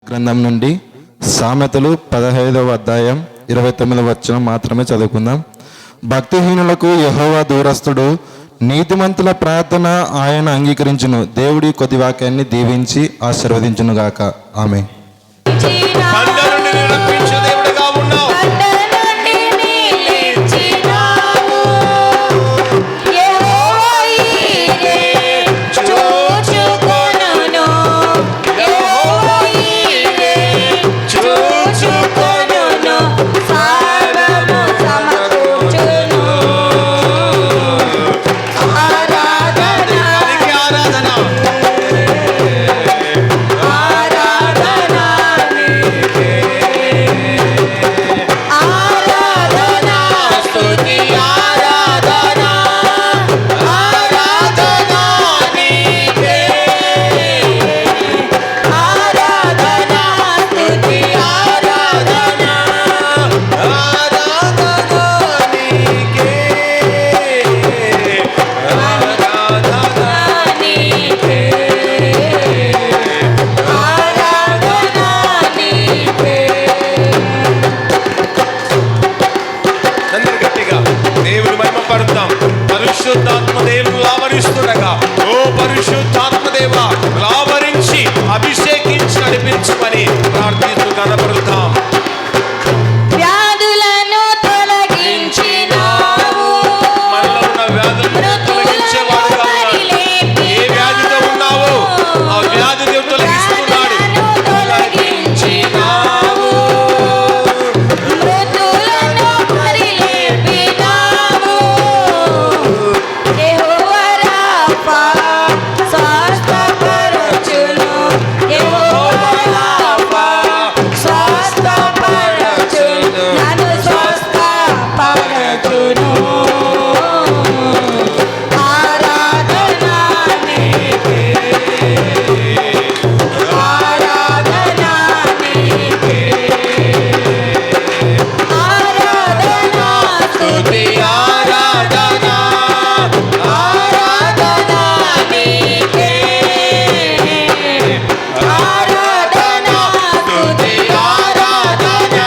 గ్రంథం నుండి సామెతలు 15వ అధ్యాయం 29వ వచనం మాత్రమే చదువుకుందాం. భక్తిహీనులకు యెహోవా దూరస్తుడు, నీతిమంతుల ప్రార్థన ఆయన అంగీకరించును. దేవుడి కొద్ది వాక్యాన్ని దీవించి ఆశీర్వదించునుగాక. ఆమేన్. పరిశుద్ధాత్మ దేవుని లావరిస్తుండగా, ఓ పరిశుద్ధాత్మ దేవా లావరించి అభిషేకించి నడిపించమని ప్రార్థిస్తూ కనపడతాం. వ్యాధులను తొలగించినావు, మనలో ఉన్న వ్యాధులను తొలగించేవాడుగా ఉన్నాడు. ఏ వ్యాధితో ఉన్నావో ఆ వ్యాధి దేవుడు తొలగిస్తున్నాడు. తొలగించినావు, మృతులను పరిలేపినావు. యెహోవా రాఫా స్వస్థపరచును, యెహోవా రాఫా స్వస్థపరచును, నన్ను స్వస్థపరచును. ఆరాధన నీకే, ఆరాధన నీకే, ఆరాధన స్తుతి ఆరాధన, ఆరాధన నీకే, ఆరాధన స్తుతి ఆరాధన,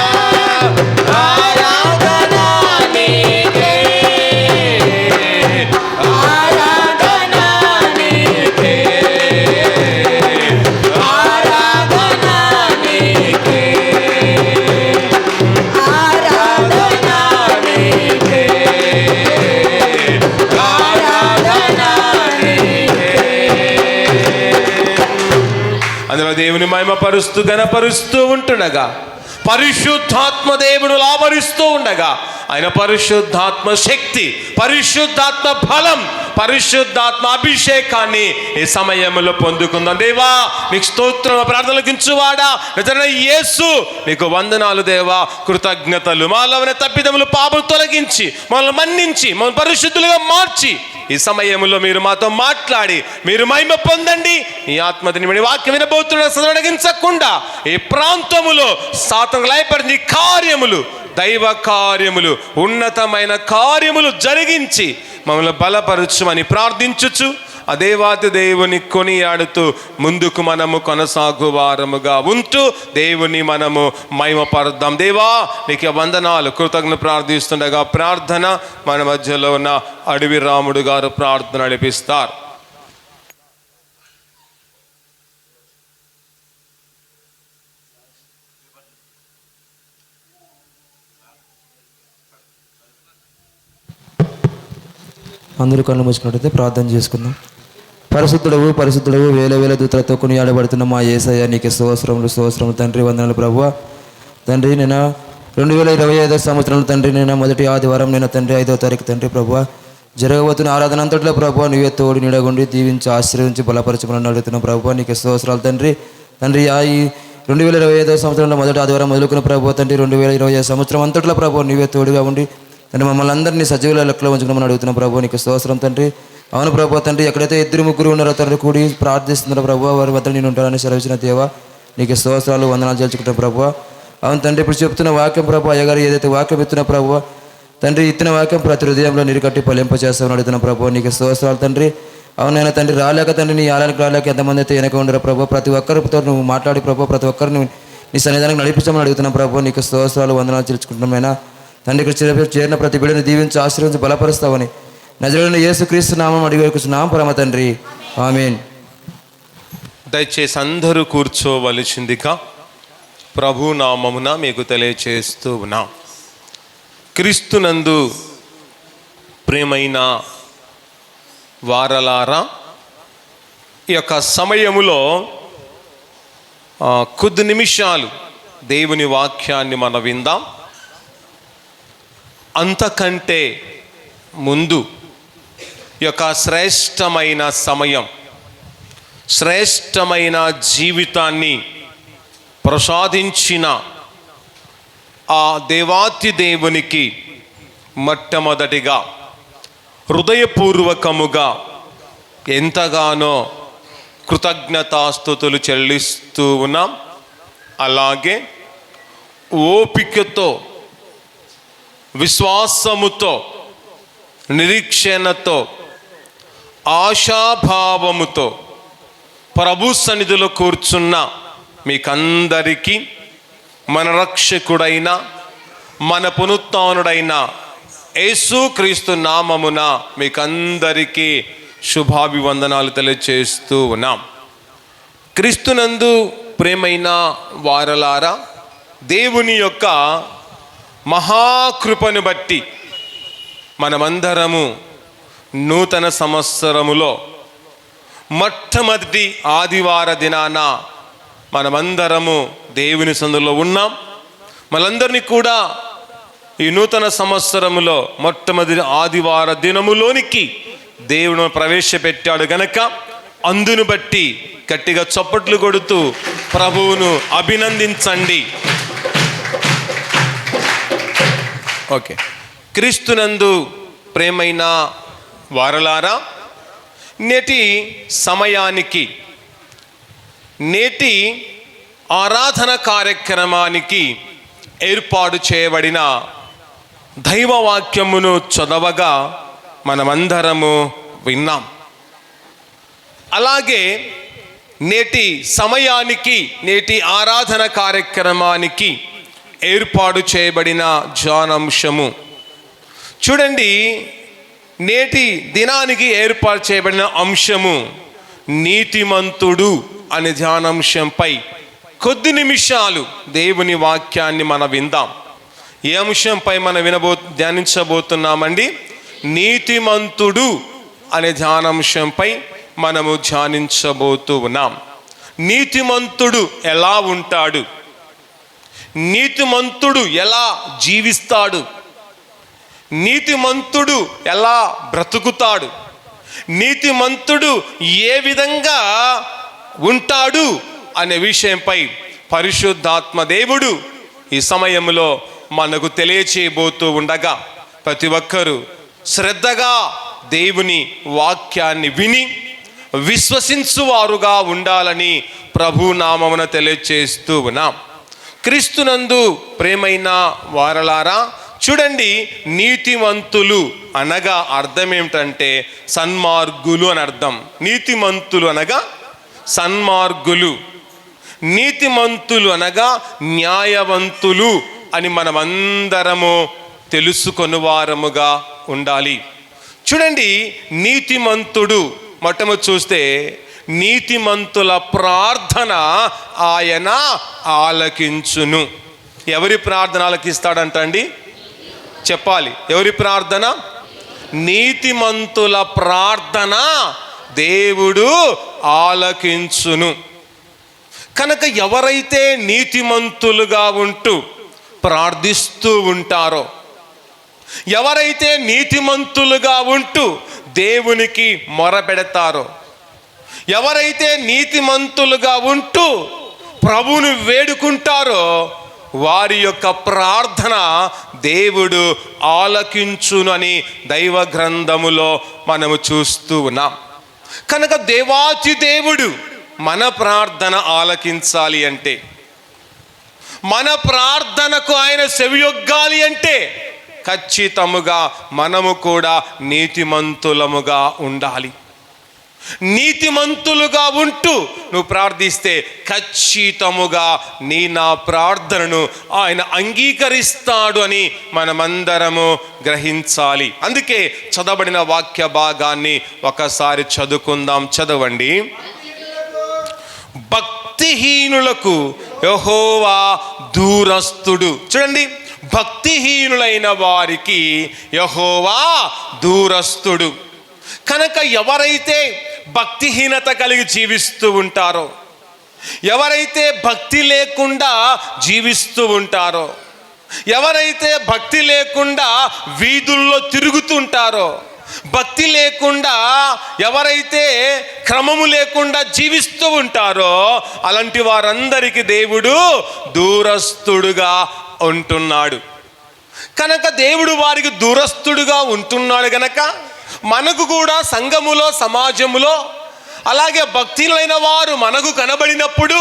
ఆరాధన నీకే, ఆరాధన నీకే, ఆరాధన నీకే, ఆరాధన నీకే, ఆరాధన నీకే. అందులో దేవుని మహిమపరుస్తూ ఘనపరుస్తూ ఉంటుండగా, పరిశుద్ధాత్మ దేవుడు లావరిస్తూ ఉండగా, ఆయన పరిశుద్ధాత్మ శక్తి, పరిశుద్ధాత్మ ఫలం, పరిశుద్ధాత్మ అభిషేకాన్ని ఈ సమయంలో పొందుకుందాం. దేవా నీకు స్తోత్రం, ప్రార్థనలకించువాడా నిజమైన యేసు నీకు వందనాలు దేవా, కృతజ్ఞతలు. మాలో ఉన్న తప్పిదములు పాపం తొలగించి మనల్ని మన్నించి మన పరిశుద్ధులుగా మార్చి ఈ సమయంలో మీరు మాతో మాట్లాడి మీరు మహిమ పొందండి. ఈ ఆత్మని మీ వాక్యం వినబోతున్న సదనగించకుండా ఈ ప్రాంతములో సాతాను లయపరిచి కార్యములు, దైవ కార్యములు, ఉన్నతమైన కార్యములు జరిగించి మమ్మల్ని బలపరచుమని ప్రార్థించుచు ఆ దేవాతి దేవుని కొనియాడుతూ ముందుకు మనము కొనసాగు వారముగా ఉంటూ దేవుని మనము మహిమపరుద్దాం. దేవా నీకు వందనాలు, కృతజ్ఞ ప్రార్థిస్తుండగా ప్రార్థన మన మధ్యలో ఉన్న అడవి రాముడు గారు ప్రార్థన నడిపిస్తారు. అందరూ కళ్ళు మూసుకున్నట్టయితే ప్రార్థన చేసుకుందాం. పరిశుద్ధుడవు పరిశుద్ధుడవు, వేల వేల దూతలతో కొనియాడబడుతున్న మా యేసయ్య నీకు స్తోత్రములు స్తోత్రములు తండ్రి. వందనాలు ప్రభువా. తండ్రి నేను 2025 సంవత్సరంలో తండ్రి నేను మొదటి ఆదివారం నేను తండ్రి 5వ తారీఖు తండ్రి ప్రభువా జరగబోతున్న ఆరాధన అంతట్లో ప్రభువా నువ్వే తోడు నీడగొండి దీవించి ఆశీర్వదించి బలపరచమని అడుగుతున్న ప్రభువా నీకు స్తోత్రాలు తండ్రి. తండ్రి ఈ 2025 సంవత్సరంలో మొదటి ఆదివారం మొదలుకున్న ప్రభువా తండ్రి 2025 సంవత్సరం అంతట్లో ప్రభువా నువ్వే తోడుగా ఉండి తండ్రి మమ్మల్ని అందరినీ సజీవుల లెక్కలో ఉంచుకున్నామని అడుగుతున్న ప్రభువా నీకు స్తోత్రం తండ్రి. అవును ప్రభువా తండ్రి, ఎక్కడైతే 2-3 ఉన్నారో తండ్రి కూడి ప్రార్థిస్తున్నారో ప్రభువా వారి వద్ద నేను ఉంటానని సెలవిచ్చిన దేవా నీకు స్తోత్రాలు వందనాలు చేర్చుకుంటాం ప్రభువా. అవును తండ్రి, ఇప్పుడు చెప్తున్న వాక్యం ప్రభు అయ్యగారు ఏదైతే వాక్యం ఇస్తున్న ప్రభువా తండ్రి ఇచ్చిన వాక్యం ప్రతి హృదయంలో నీరుకట్టి ఫలింపచేస్తామని అడుగుతున్న ప్రభువా నీకు స్తోత్రాలు తండ్రి. అవునైనా తండ్రి రాలేక తండ్రి నీ ఆలయానికి రాలేక ఎంతమంది అయితే వెనక ఉండరు ప్రభు, ప్రతి ఒక్కరితో నువ్వు మాట్లాడి ప్రభు, ప్రతి ఒక్కరిని నీ సన్నిధానికి నడిపించమని అడుగుతున్నాం ప్రభు. నీకు స్తోత్రాలు వందనాలు తెలుసుకుంటున్నామైనా తండ్రి. ఇక్కడ చేరిన ప్రతి బిడ్డని దీవించి ఆశీర్వదించి బలపరుస్తావని నజరేయుడైన యేసుక్రీస్తు నామం అడిగి వేడుకుంటున్నాం పరమ తండ్రి, ఆమేన్. దయచేసి అందరూ కూర్చోవలసిందిగా ప్రభు నామమున మీకు తెలియచేస్తూ ఉన్నాం. క్రీస్తునందు ప్రేమైన వారలారా, ఈ యొక్క సమయములో కొద్ది నిమిషాలు దేవుని వాక్యాన్ని మనం విందాం. అంతకంటే ముందు ఈ యొక్క శ్రేష్టమైన సమయం, శ్రేష్టమైన జీవితాన్ని ప్రసాదించిన ఆ దేవాతి దేవునికి మొట్టమొదటిగా హృదయపూర్వకముగా ఎంతగానో కృతజ్ఞతాస్తుతులు చెల్లిస్తూ ఉన్నాం. అలాగే ఓపికతో, విశ్వాసముతో, నిరీక్షణతో, ఆశాభావముతో ప్రభు సన్నిధిలో కూర్చున్న మీకందరికీ మన రక్షకుడైన మన పునరుత్థానుడైన యేసుక్రీస్తు నామమున మీకందరికీ శుభాభివందనాలు తెలియజేస్తూ ఉన్నాం. క్రీస్తునందు ప్రేమైన వారలారా, దేవుని యొక్క మహాకృపను బట్టి మనమందరము నూతన సంవత్సరములో మొట్టమొదటి ఆదివార దినాన మనమందరము దేవుని సందులో ఉన్నాం. మనందరినీ కూడా ఈ నూతన సంవత్సరములో మొట్టమొదటి ఆదివార దినములోనికి దేవుడు ప్రవేశపెట్టాడు గనక అందును బట్టి గట్టిగా చప్పట్లు కొడుతూ ప్రభువును అభినందించండి. ఓకే. క్రీస్తునందు ప్రేమైన వారలారా, నేటి సమయానికి, నేటి ఆరాధన కార్యక్రమానికి ఏర్పాటు చేయబడిన దైవవాక్యమును చదవగా మనమందరము విన్నాం. అలాగే నేటి సమయానికి, నేటి ఆరాధన కార్యక్రమానికి ఏర్పాటు చేయబడిన ధ్యానాంశము చూడండి. నేటి దినానికి ఏర్పాటు చేయబడిన అంశము నీతిమంతుడు అనే ధ్యానాంశంపై కొద్ది నిమిషాలు దేవుని వాక్యాన్ని మనం విందాం. ఏ అంశంపై మనం ధ్యానించబోతున్నామండి? నీతిమంతుడు అనే ధ్యానాంశంపై మనము ధ్యానించబోతూ ఉన్నాం. నీతిమంతుడు ఎలా ఉంటాడు? నీతిమంతుడు ఎలా జీవిస్తాడు? నీతిమంతుడు ఎలా బ్రతుకుతాడు? నీతిమంతుడు ఏ విధంగా ఉంటాడు అనే విషయంపై పరిశుద్ధాత్మ దేవుడు ఈ సమయంలో మనకు తెలియచేయబోతూ ఉండగా ప్రతి ఒక్కరూ శ్రద్ధగా దేవుని వాక్యాన్ని విని విశ్వసించువారుగా ఉండాలని ప్రభు నామమున తెలియచేస్తూ ఉన్నాం. క్రీస్తునందు ప్రేమైన వారలారా, చూడండి, నీతిమంతులు అనగా అర్థం ఏమిటంటే సన్మార్గులు అని అర్థం. నీతిమంతులు అనగా సన్మార్గులు, నీతిమంతులు అనగా న్యాయవంతులు అని మనమందరము తెలుసుకొని వారముగా ఉండాలి. చూడండి, నీతిమంతుడు మొట్టమొదటి చూస్తే నీతిమంతుల ప్రార్థన ఆయన ఆలకించును. ఎవరి ప్రార్థన ఆలకిస్తాడంట అండి? చెప్పాలి. ఎవరి ప్రార్థన? నీతిమంతుల ప్రార్థన దేవుడు ఆలకించును. కనుక ఎవరైతే నీతిమంతులుగా ఉంటూ ప్రార్థిస్తూ ఉంటారో, ఎవరైతే నీతిమంతులుగా ఉంటూ దేవునికి మొరపెడతారో, ఎవరైతే నీతిమంతులుగా ఉంటూ ప్రభువును వేడుకుంటారో వారి యొక్క ప్రార్థన దేవుడు ఆలకించునని దైవ గ్రంథములో మనము చూస్తూ ఉన్నాం. కనుక దేవాతి దేవుడు మన ప్రార్థన ఆలకించాలి అంటే, మన ప్రార్థనకు ఆయన చెవియొగ్గాలి అంటే ఖచ్చితముగా మనము కూడా నీతిమంతులముగా ఉండాలి. నీతిమంతులుగా ఉంటూ నువ్వు ప్రార్థిస్తే ఖచ్చితముగా నా ప్రార్థనను ఆయన అంగీకరిస్తాడు అని మనమందరము గ్రహించాలి. అందుకే చదవబడిన వాక్య భాగాన్ని ఒకసారి చదువుకుందాం. చదవండి. భక్తిహీనులకు యెహోవా దూరస్తుడు. చూడండి, భక్తిహీనులైన వారికి యెహోవా దూరస్తుడు. కనుక ఎవరైతే భక్తిహీనత కలిగి జీవిస్తూ ఉంటారో, ఎవరైతే భక్తి లేకుండా జీవిస్తూ ఉంటారో, ఎవరైతే భక్తి లేకుండా వీధుల్లో తిరుగుతుంటారో, భక్తి లేకుండా ఎవరైతే క్రమము లేకుండా జీవిస్తూ ఉంటారో, అలాంటి వారందరికీ దేవుడు దూరస్తుడుగా ఉంటున్నాడు. కనుక దేవుడు వారికి దూరస్తుడుగా ఉంటున్నాడు గనక మనకు కూడా సంఘములో, సమాజములో, అలాగే భక్తిలైన వారు మనకు కనబడినప్పుడు,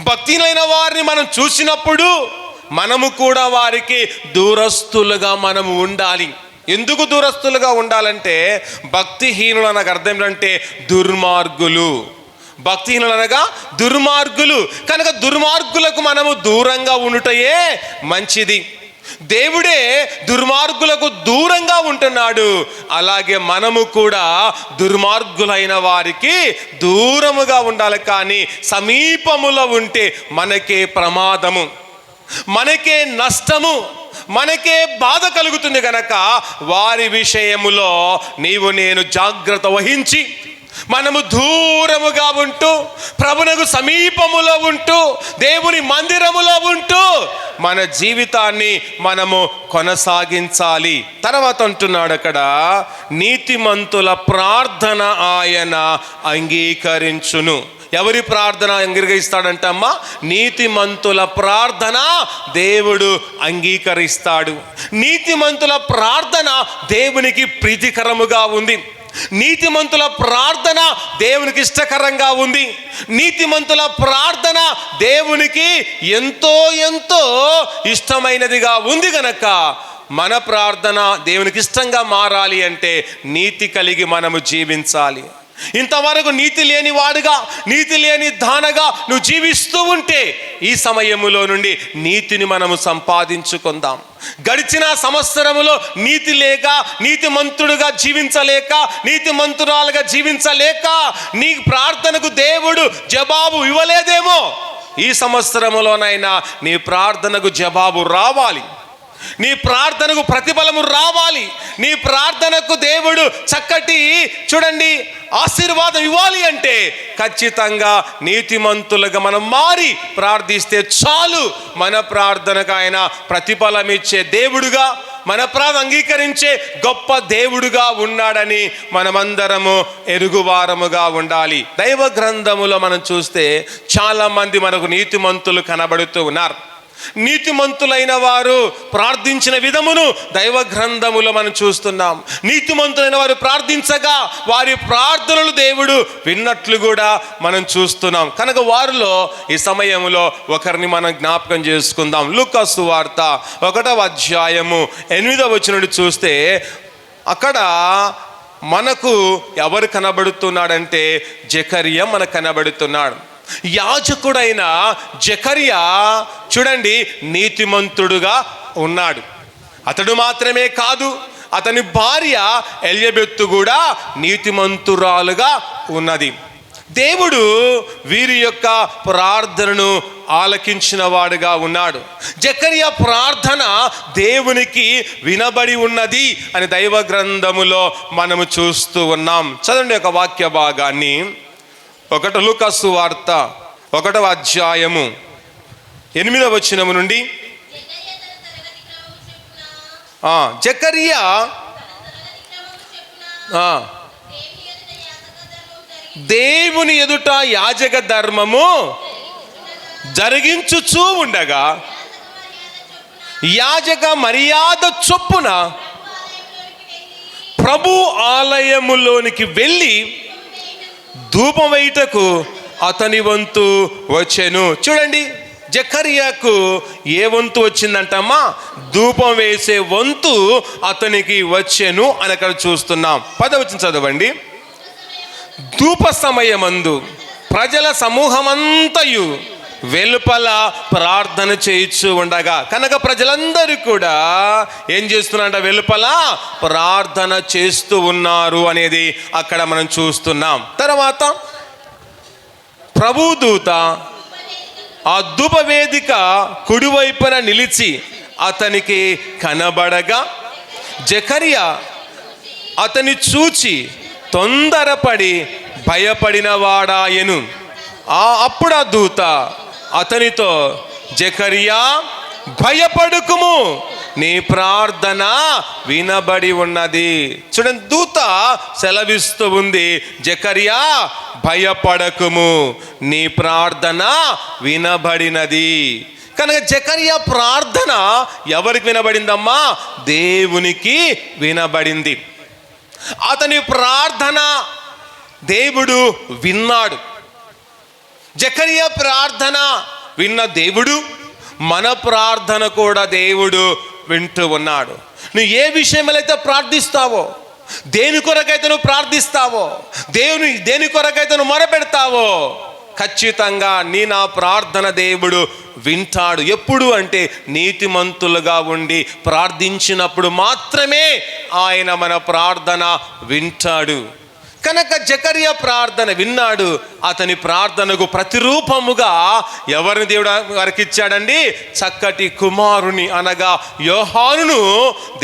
భక్తిలైన వారిని మనం చూసినప్పుడు మనము కూడా వారికి దూరస్తులుగా మనము ఉండాలి. ఎందుకు దూరస్తులుగా ఉండాలంటే, భక్తిహీనులు అనగా అర్థం ఏంటంటే దుర్మార్గులు. భక్తిహీనులు అనగా దుర్మార్గులు. కనుక దుర్మార్గులకు మనము దూరంగా ఉండుటయే మంచిది. దేవుడే దుర్మార్గులకు దూరంగా ఉంటున్నాడు. అలాగే మనము కూడా దుర్మార్గులైన వారికి దూరముగా ఉండాలి. కానీ సమీపములో ఉంటే మనకే ప్రమాదము, మనకే నష్టము, మనకే బాధ కలుగుతుంది. కనుక వారి విషయములో నీవు నేను జాగ్రత్త వహించి మనము దూరముగా ఉంటూ, ప్రభునకు సమీపములో ఉంటూ, దేవుని మందిరములో ఉంటూ మన జీవితాన్ని మనము కొనసాగించాలి. తర్వాత అంటున్నాడు అక్కడ, నీతిమంతుల ప్రార్థన ఆయన అంగీకరించును. ఎవరి ప్రార్థన అంగీకరిస్తాడంటమ్మా? నీతిమంతుల ప్రార్థన దేవుడు అంగీకరిస్తాడు. నీతిమంతుల ప్రార్థన దేవునికి ప్రీతికరముగా ఉంది. నీతిమంతుల ప్రార్థన దేవునికి ఇష్టకరంగా ఉంది. నీతిమంతుల ప్రార్థన దేవునికి ఎంతో ఎంతో ఇష్టమైనదిగా ఉంది. గనక మన ప్రార్థన దేవునికి ఇష్టంగా మారాలి అంటే నీతి కలిగి మనము జీవించాలి. ఇంతవరకు నీతి లేని వాడుగా, నీతి లేని దానగా నువ్వు జీవిస్తూ ఉంటే ఈ సమయములో నుండి నీతిని మనము సంపాదించుకుందాం. గడిచిన సంవత్సరములో నీతి లేక, నీతిమంతుడుగా జీవించలేక, నీతిమంతురాలుగా జీవించలేక నీ ప్రార్థనకు దేవుడు జవాబు ఇవ్వలేదేమో. ఈ సంవత్సరములోనైనా నీ ప్రార్థనకు జవాబు రావాలి, నీ ప్రార్థనకు ప్రతిఫలము రావాలి, నీ ప్రార్థనకు దేవుడు చక్కటి చూడండి ఆశీర్వాదం ఇవ్వాలి అంటే ఖచ్చితంగా నీతిమంతులుగా మనం మారి ప్రార్థిస్తే చాలు. మన ప్రార్థనకు ఆయన ప్రతిఫలం ఇచ్చే దేవుడుగా, మన ప్రార్థన అంగీకరించే గొప్ప దేవుడుగా ఉన్నాడని మనమందరము ఎరుగువారముగా ఉండాలి. దైవ గ్రంథములో మనం చూస్తే చాలా మంది మనకు నీతిమంతులు కనబడుతూ ఉన్నారు. నీతిమంతులైన వారు ప్రార్థించిన విధమును దైవ గ్రంథములో మనం చూస్తున్నాం. నీతిమంతులైన వారు ప్రార్థించగా వారి ప్రార్థనలు దేవుడు విన్నట్లు కూడా మనం చూస్తున్నాం. కనుక వారిలో ఈ సమయంలో ఒకరిని మనం జ్ఞాపకం చేసుకుందాం. లూకా సువార్త 1వ అధ్యాయము 8వ వచనం చూస్తే అక్కడ మనకు ఎవరు కనబడుతున్నాడంటే జకర్యా మనకు కనబడుతున్నాడు. యాజకుడైన జకర్యా చూడండి నీతిమంతుడుగా ఉన్నాడు. అతడు మాత్రమే కాదు, అతని భార్య ఎలిజబెత్ కూడా నీతిమంతురాలుగా ఉన్నది. దేవుడు వీరి యొక్క ప్రార్థనను ఆలకించిన వాడుగా ఉన్నాడు. జకర్యా ప్రార్థన దేవునికి వినబడి ఉన్నది అని దైవ గ్రంథములో మనము చూస్తూ ఉన్నాం. చదవండి ఒక వాక్య భాగాన్ని. లూకా సువార్త 1వ అధ్యాయము 8వ వచనము నుండి. జకర్యా దేవుని ఎదుట యాజక ధర్మము జరిగించుచూ ఉండగా యాజక మర్యాద చొప్పున ప్రభు ఆలయములోనికి వెళ్ళి ధూపం వేయుటకు అతని వంతు వచ్చెను. చూడండి, జకర్యాకు ఏ వంతు వచ్చిందంటమ్మా? ధూపం వేసే వంతు అతనికి వచ్చెను అని అక్కడ చూస్తున్నాం. 10వ వచనం చదవండి. ధూప సమయమందు ప్రజల సమూహమంతయు వెలుపల ప్రార్థన చేయించు ఉండగా, కనుక ప్రజలందరూ కూడా ఏం చేస్తున్నారంట? వెలుపల ప్రార్థన చేస్తూ ఉన్నారు అనేది అక్కడ మనం చూస్తున్నాం. తర్వాత ప్రభుదూత ఆ ధూపవేదిక కుడివైపున నిలిచి అతనికి కనబడగా జకరియా అతని చూచి తొందరపడి భయపడిన వాడాయను. అప్పుడు ఆ దూత అతనితో, జకరియా భయపడుకుము, నీ ప్రార్థన వినబడి ఉన్నది. చూడండి, దూత సెలవిస్తూ ఉంది, జకరియా భయపడకుము, నీ ప్రార్థన వినబడినది. కనుక జకరియా ప్రార్థన ఎవరికి వినబడిందమ్మా? దేవునికి వినబడింది. అతని ప్రార్థన దేవుడు విన్నాడు. జకరియా ప్రార్థన విన్న దేవుడు మన ప్రార్థన కూడా దేవుడు వింటూ ఉన్నాడు. నువ్వు ఏ విషయమైతే ప్రార్థిస్తావో, దేని కొరకైతే నువ్వు ప్రార్థిస్తావో, దేని కొరకైతే నువ్వు మొరపెడతావో, ఖచ్చితంగా నా ప్రార్థన దేవుడు వింటాడు. ఎప్పుడు అంటే నీతిమంతులుగా ఉండి ప్రార్థించినప్పుడు మాత్రమే ఆయన మన ప్రార్థన వింటాడు. కనుక జకరియా ప్రార్థన విన్నాడు. అతని ప్రార్థనకు ప్రతిరూపముగా ఎవరిని దేవుడు వారికి ఇచ్చాడండి? చక్కటి కుమారుని అనగా యోహానును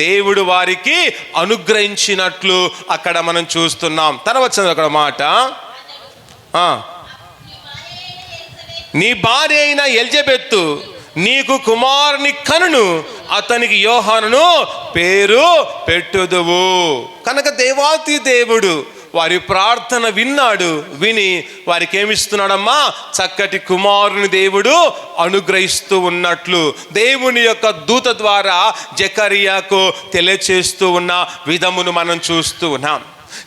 దేవుడు వారికి అనుగ్రహించినట్లు అక్కడ మనం చూస్తున్నాం. తర్వాత అక్కడ మాట, నీ భార్య అయిన ఎలిజబెత్తు నీకు కుమారుని కనును, అతనికి యోహానును పేరు పెట్టుదువు. కనుక దేవాతి దేవుడు వారి ప్రార్థన విన్నాడు. విని వారికి ఏమిస్తున్నాడమ్మా? చక్కటి కుమారుని దేవుడు అనుగ్రహిస్తూ ఉన్నట్లు దేవుని యొక్క దూత ద్వారా జకరియాకు తెలియచేస్తూ ఉన్న విధమును మనం చూస్తూ ఉన్నాం.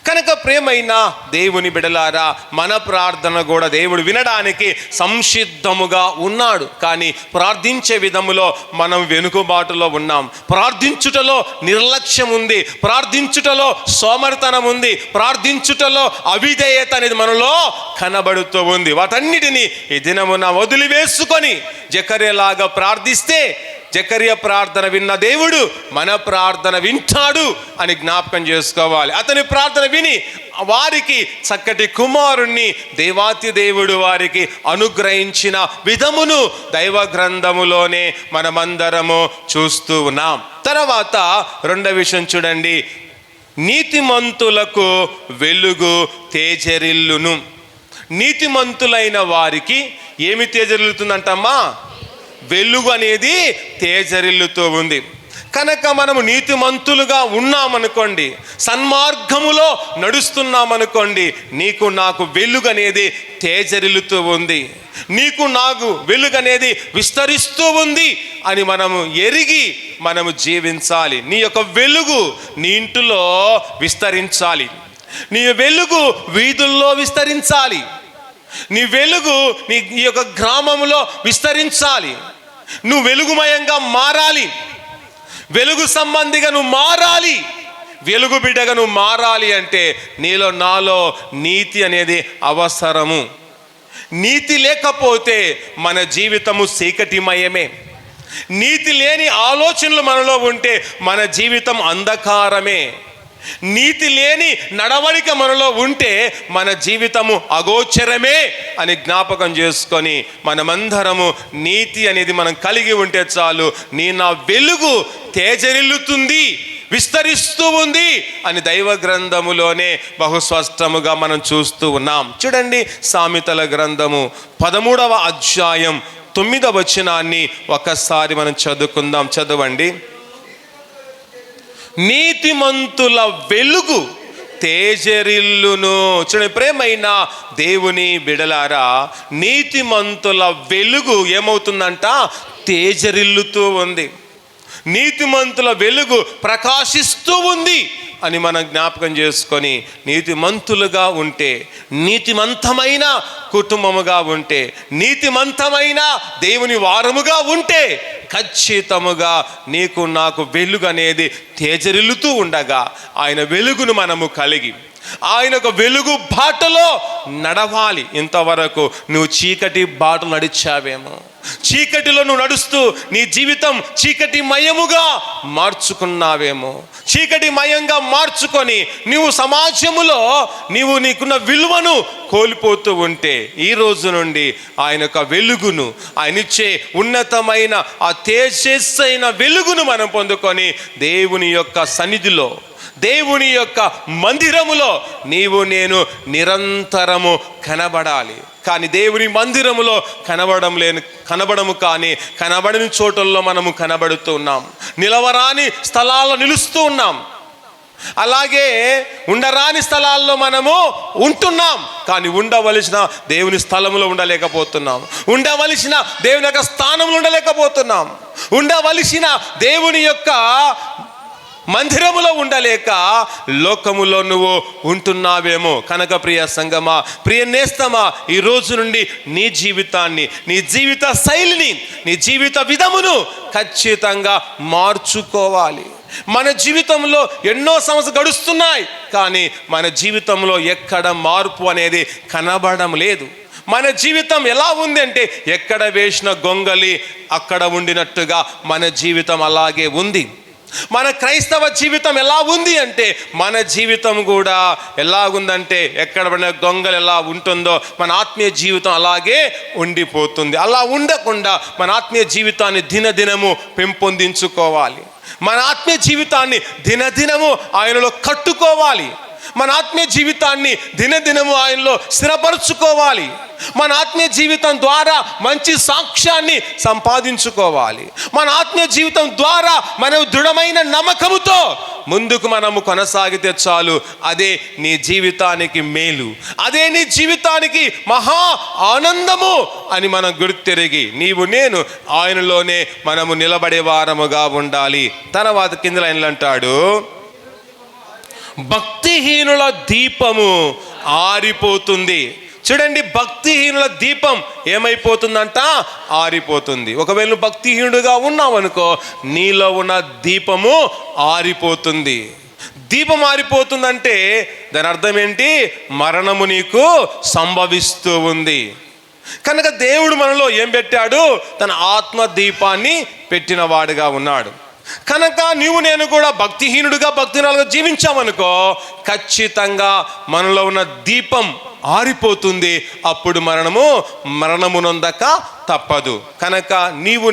కనుక ప్రేమైన దేవుని బిడలారా, మన ప్రార్థన కూడా దేవుడు వినడానికి సంసిద్ధముగా ఉన్నాడు. కానీ ప్రార్థించే విధములో మనం వెనుకబాటులో ఉన్నాం. ప్రార్థించుటలో నిర్లక్ష్యం ఉంది, ప్రార్థించుటలో సోమరితనం ఉంది, ప్రార్థించుటలో అవిధేయత అనేది మనలో కనబడుతూ ఉంది. వాటన్నిటినీ ఈ దినమున వదిలివేసుకొని జకరియలాగా ప్రార్థిస్తే జకరియా ప్రార్థన విన్న దేవుడు మన ప్రార్థన వింటాడు అని జ్ఞాపకం చేసుకోవాలి. అతని ప్రార్థన విని వారికి చక్కటి కుమారుణ్ణి దేవాతి దేవుడు వారికి అనుగ్రహించిన విధమును దైవ గ్రంథములోనే మనమందరము చూస్తూ ఉన్నాం. తర్వాత రెండవ విషయం చూడండి, నీతిమంతులకు వెలుగు తేజరిల్లును. నీతిమంతులైన వారికి ఏమి తేజరిల్లుతుందంటమ్మా? వెలుగు అనేది తేజరిల్లుతూ ఉంది. కనుక మనము నీతిమంతులుగా ఉన్నామనుకోండి, సన్మార్గములో నడుస్తున్నామనుకోండి, నీకు నాకు వెలుగు అనేది తేజరిల్లుతూ ఉంది, నీకు నాకు వెలుగు అనేది విస్తరిస్తూ ఉంది అని మనము ఎరిగి మనము జీవించాలి. నీ యొక్క వెలుగు నీ ఇంటిలో విస్తరించాలి, నీ వెలుగు వీధుల్లో విస్తరించాలి, నీ వెలుగు నీ యొక్క గ్రామంలో విస్తరించాలి. నువ్వు వెలుగుమయంగా మారాలి, వెలుగు సంబంధిగా నువ్వు మారాలి, వెలుగు బిడ్డగా నువ్వు మారాలి అంటే నీలో నాలో నీతి అనేది అవసరము. నీతి లేకపోతే మన జీవితము చీకటిమయమే. నీతి లేని ఆలోచనలు మనలో ఉంటే మన జీవితం అంధకారమే. నీతి లేని నడవడిక మనలో ఉంటే మన జీవితము అగోచరమే అని జ్ఞాపకం చేసుకొని మనమందరము నీతి అనేది మనం కలిగి ఉంటే చాలు, నా వెలుగు తేజరిల్లుతుంది, విస్తరిస్తూ ఉంది అని దైవ గ్రంథములోనే బహుస్పష్టముగా మనం చూస్తూ ఉన్నాం. చూడండి, సామెతల గ్రంథము 13వ అధ్యాయం 9వ వచనాన్ని ఒకసారి మనం చదువుకుందాం. చదవండి. నీతిమంతుల వెలుగు తేజరిల్లును. చూడండి ప్రేమైన దేవుని బిడలారా, నీతిమంతుల వెలుగు ఏమవుతుందంట? తేజరిల్లుతూ ఉంది. నీతిమంతుల వెలుగు ప్రకాశిస్తూ ఉంది అని మనం జ్ఞాపకం చేసుకొని నీతిమంతులుగా ఉంటే, నీతిమంతమైన కుటుంబముగా ఉంటే, నీతిమంతమైన దేవుని వారముగా ఉంటే ఖచ్చితముగా నీకు నాకు వెలుగు అనేది తేజరిల్లుతూ ఉండగా ఆయన వెలుగును మనము కలిగి ఆయన ఒక వెలుగు బాటలో నడవాలి. ఇంతవరకు నువ్వు చీకటి బాట నడిచావేమో, చీకటిలో నువ్వు నడుస్తూ నీ జీవితం చీకటి మయముగా మార్చుకున్నావేమో. చీకటి మయంగా మార్చుకొని నువ్వు సమాజములో నీకున్న విలువను కోల్పోతూ ఉంటే, ఈ రోజు నుండి ఆయన యొక్క వెలుగును, ఆయన ఇచ్చే ఉన్నతమైన ఆ తేజస్సైన వెలుగును మనం పొందుకొని దేవుని యొక్క సన్నిధిలో, దేవుని యొక్క మందిరములో నేను నిరంతరము కనబడాలి. కానీ దేవుని మందిరములో కనబడము కానీ కనబడని చోటుల్లో మనము కనబడుతూ ఉన్నాం. నిలవరాని స్థలాల్లో నిలుస్తూ ఉన్నాం. అలాగే ఉండరాని స్థలాల్లో మనము ఉంటున్నాం. కానీ ఉండవలసిన దేవుని స్థలంలో ఉండలేకపోతున్నాం. ఉండవలసిన దేవుని యొక్క స్థానంలో ఉండలేకపోతున్నాం. ఉండవలసిన దేవుని యొక్క మందిరములో ఉండలేక లోకములో నువ్వు ఉంటున్నావేమో. కనుక ప్రియ సంగమా, ప్రియ నేస్తమా, ఈ రోజు నుండి నీ జీవితాన్ని, నీ జీవిత శైలిని, నీ జీవిత విధమును ఖచ్చితంగా మార్చుకోవాలి. మన జీవితంలో ఎన్నో సంవత్సరాలు గడుస్తున్నాయి, కానీ మన జీవితంలో ఎక్కడ మార్పు అనేది కనబడడం లేదు. మన జీవితం ఎలా ఉంది అంటే, ఎక్కడ వేసిన గొంగలి అక్కడ ఉండినట్టుగా మన జీవితం అలాగే ఉంది. మన క్రైస్తవ జీవితం ఎలా ఉంది అంటే, మన జీవితం కూడా ఎలా ఉందంటే, ఎక్కడ పడిన గొంగలు ఎలా ఉంటుందో మన ఆత్మీయ జీవితం అలాగే ఉండిపోతుంది. అలా ఉండకుండా మన ఆత్మీయ జీవితాన్ని దినదినము పెంపొందించుకోవాలి. మన ఆత్మీయ జీవితాన్ని దినదినము ఆయనలో కట్టుకోవాలి. మన ఆత్మీయ జీవితాన్ని దినదినము ఆయనలో స్థిరపరచుకోవాలి. మన ఆత్మీయ జీవితం ద్వారా మంచి సాక్ష్యాన్ని సంపాదించుకోవాలి. మన ఆత్మీయ జీవితం ద్వారా మనం దృఢమైన నమ్మకముతో ముందుకు మనము కొనసాగితే చాలు. అదే నీ జీవితానికి మేలు, అదే నీ జీవితానికి మహా ఆనందము అని మనం గుర్తెరిగి నేను ఆయనలోనే మనము నిలబడే వారముగా ఉండాలి. తర్వాత కింద లైన్లు అంటాడు, భక్తిహీనుల దీపము ఆరిపోతుంది. చూడండి, భక్తిహీనుల దీపం ఏమైపోతుందంట? ఆరిపోతుంది. ఒకవేళ నువ్వు భక్తిహీనుడుగా ఉన్నావు అనుకో, నీలో ఉన్న దీపము ఆరిపోతుంది. దీపం ఆరిపోతుందంటే దాని అర్థం ఏంటి? మరణము నీకు సంభవిస్తూ ఉంది. కనుక దేవుడు మనలో ఏం పెట్టాడు? తన ఆత్మ దీపాన్ని పెట్టిన వాడుగా ఉన్నాడు. కనుక నేను కూడా భక్తిహీనుడుగా భక్తిహీనులుగా జీవించామనుకో, ఖచ్చితంగా మనలో ఉన్న దీపం ఆరిపోతుంది. అప్పుడు మరణమునందక తప్పదు. కనుక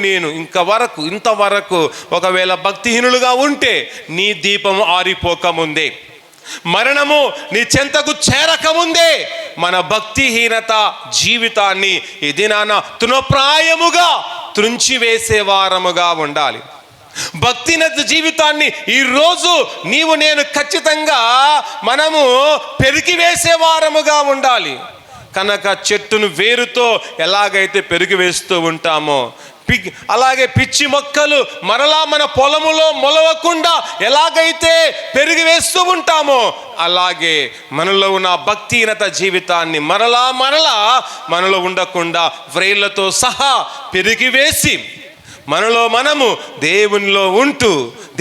నేను ఇంతవరకు ఒకవేళ భక్తిహీనులుగా ఉంటే నీ దీపం ఆరిపోకముందే, మరణము నీ చెంతకు చేరకముందే మన భక్తిహీనత జీవితాన్ని ఈ దినాన తృణప్రాయముగా త్రుంచివేసే వారముగా ఉండాలి. భక్తిహీనత జీవితాన్ని ఈరోజు నేను ఖచ్చితంగా మనము పెరిగివేసే వారముగా ఉండాలి. కనుక చెట్టును వేరుతో ఎలాగైతే పెరిగివేస్తూ ఉంటామో, అలాగే పిచ్చి మొక్కలు మరలా మన పొలములో మొలవకుండా ఎలాగైతే పెరిగివేస్తూ ఉంటామో, అలాగే మనలో ఉన్న భక్తిహీనత జీవితాన్ని మరలా మనలో ఉండకుండా వ్రేళ్లతో సహా పెరిగివేసి మనము దేవునిలో ఉంటూ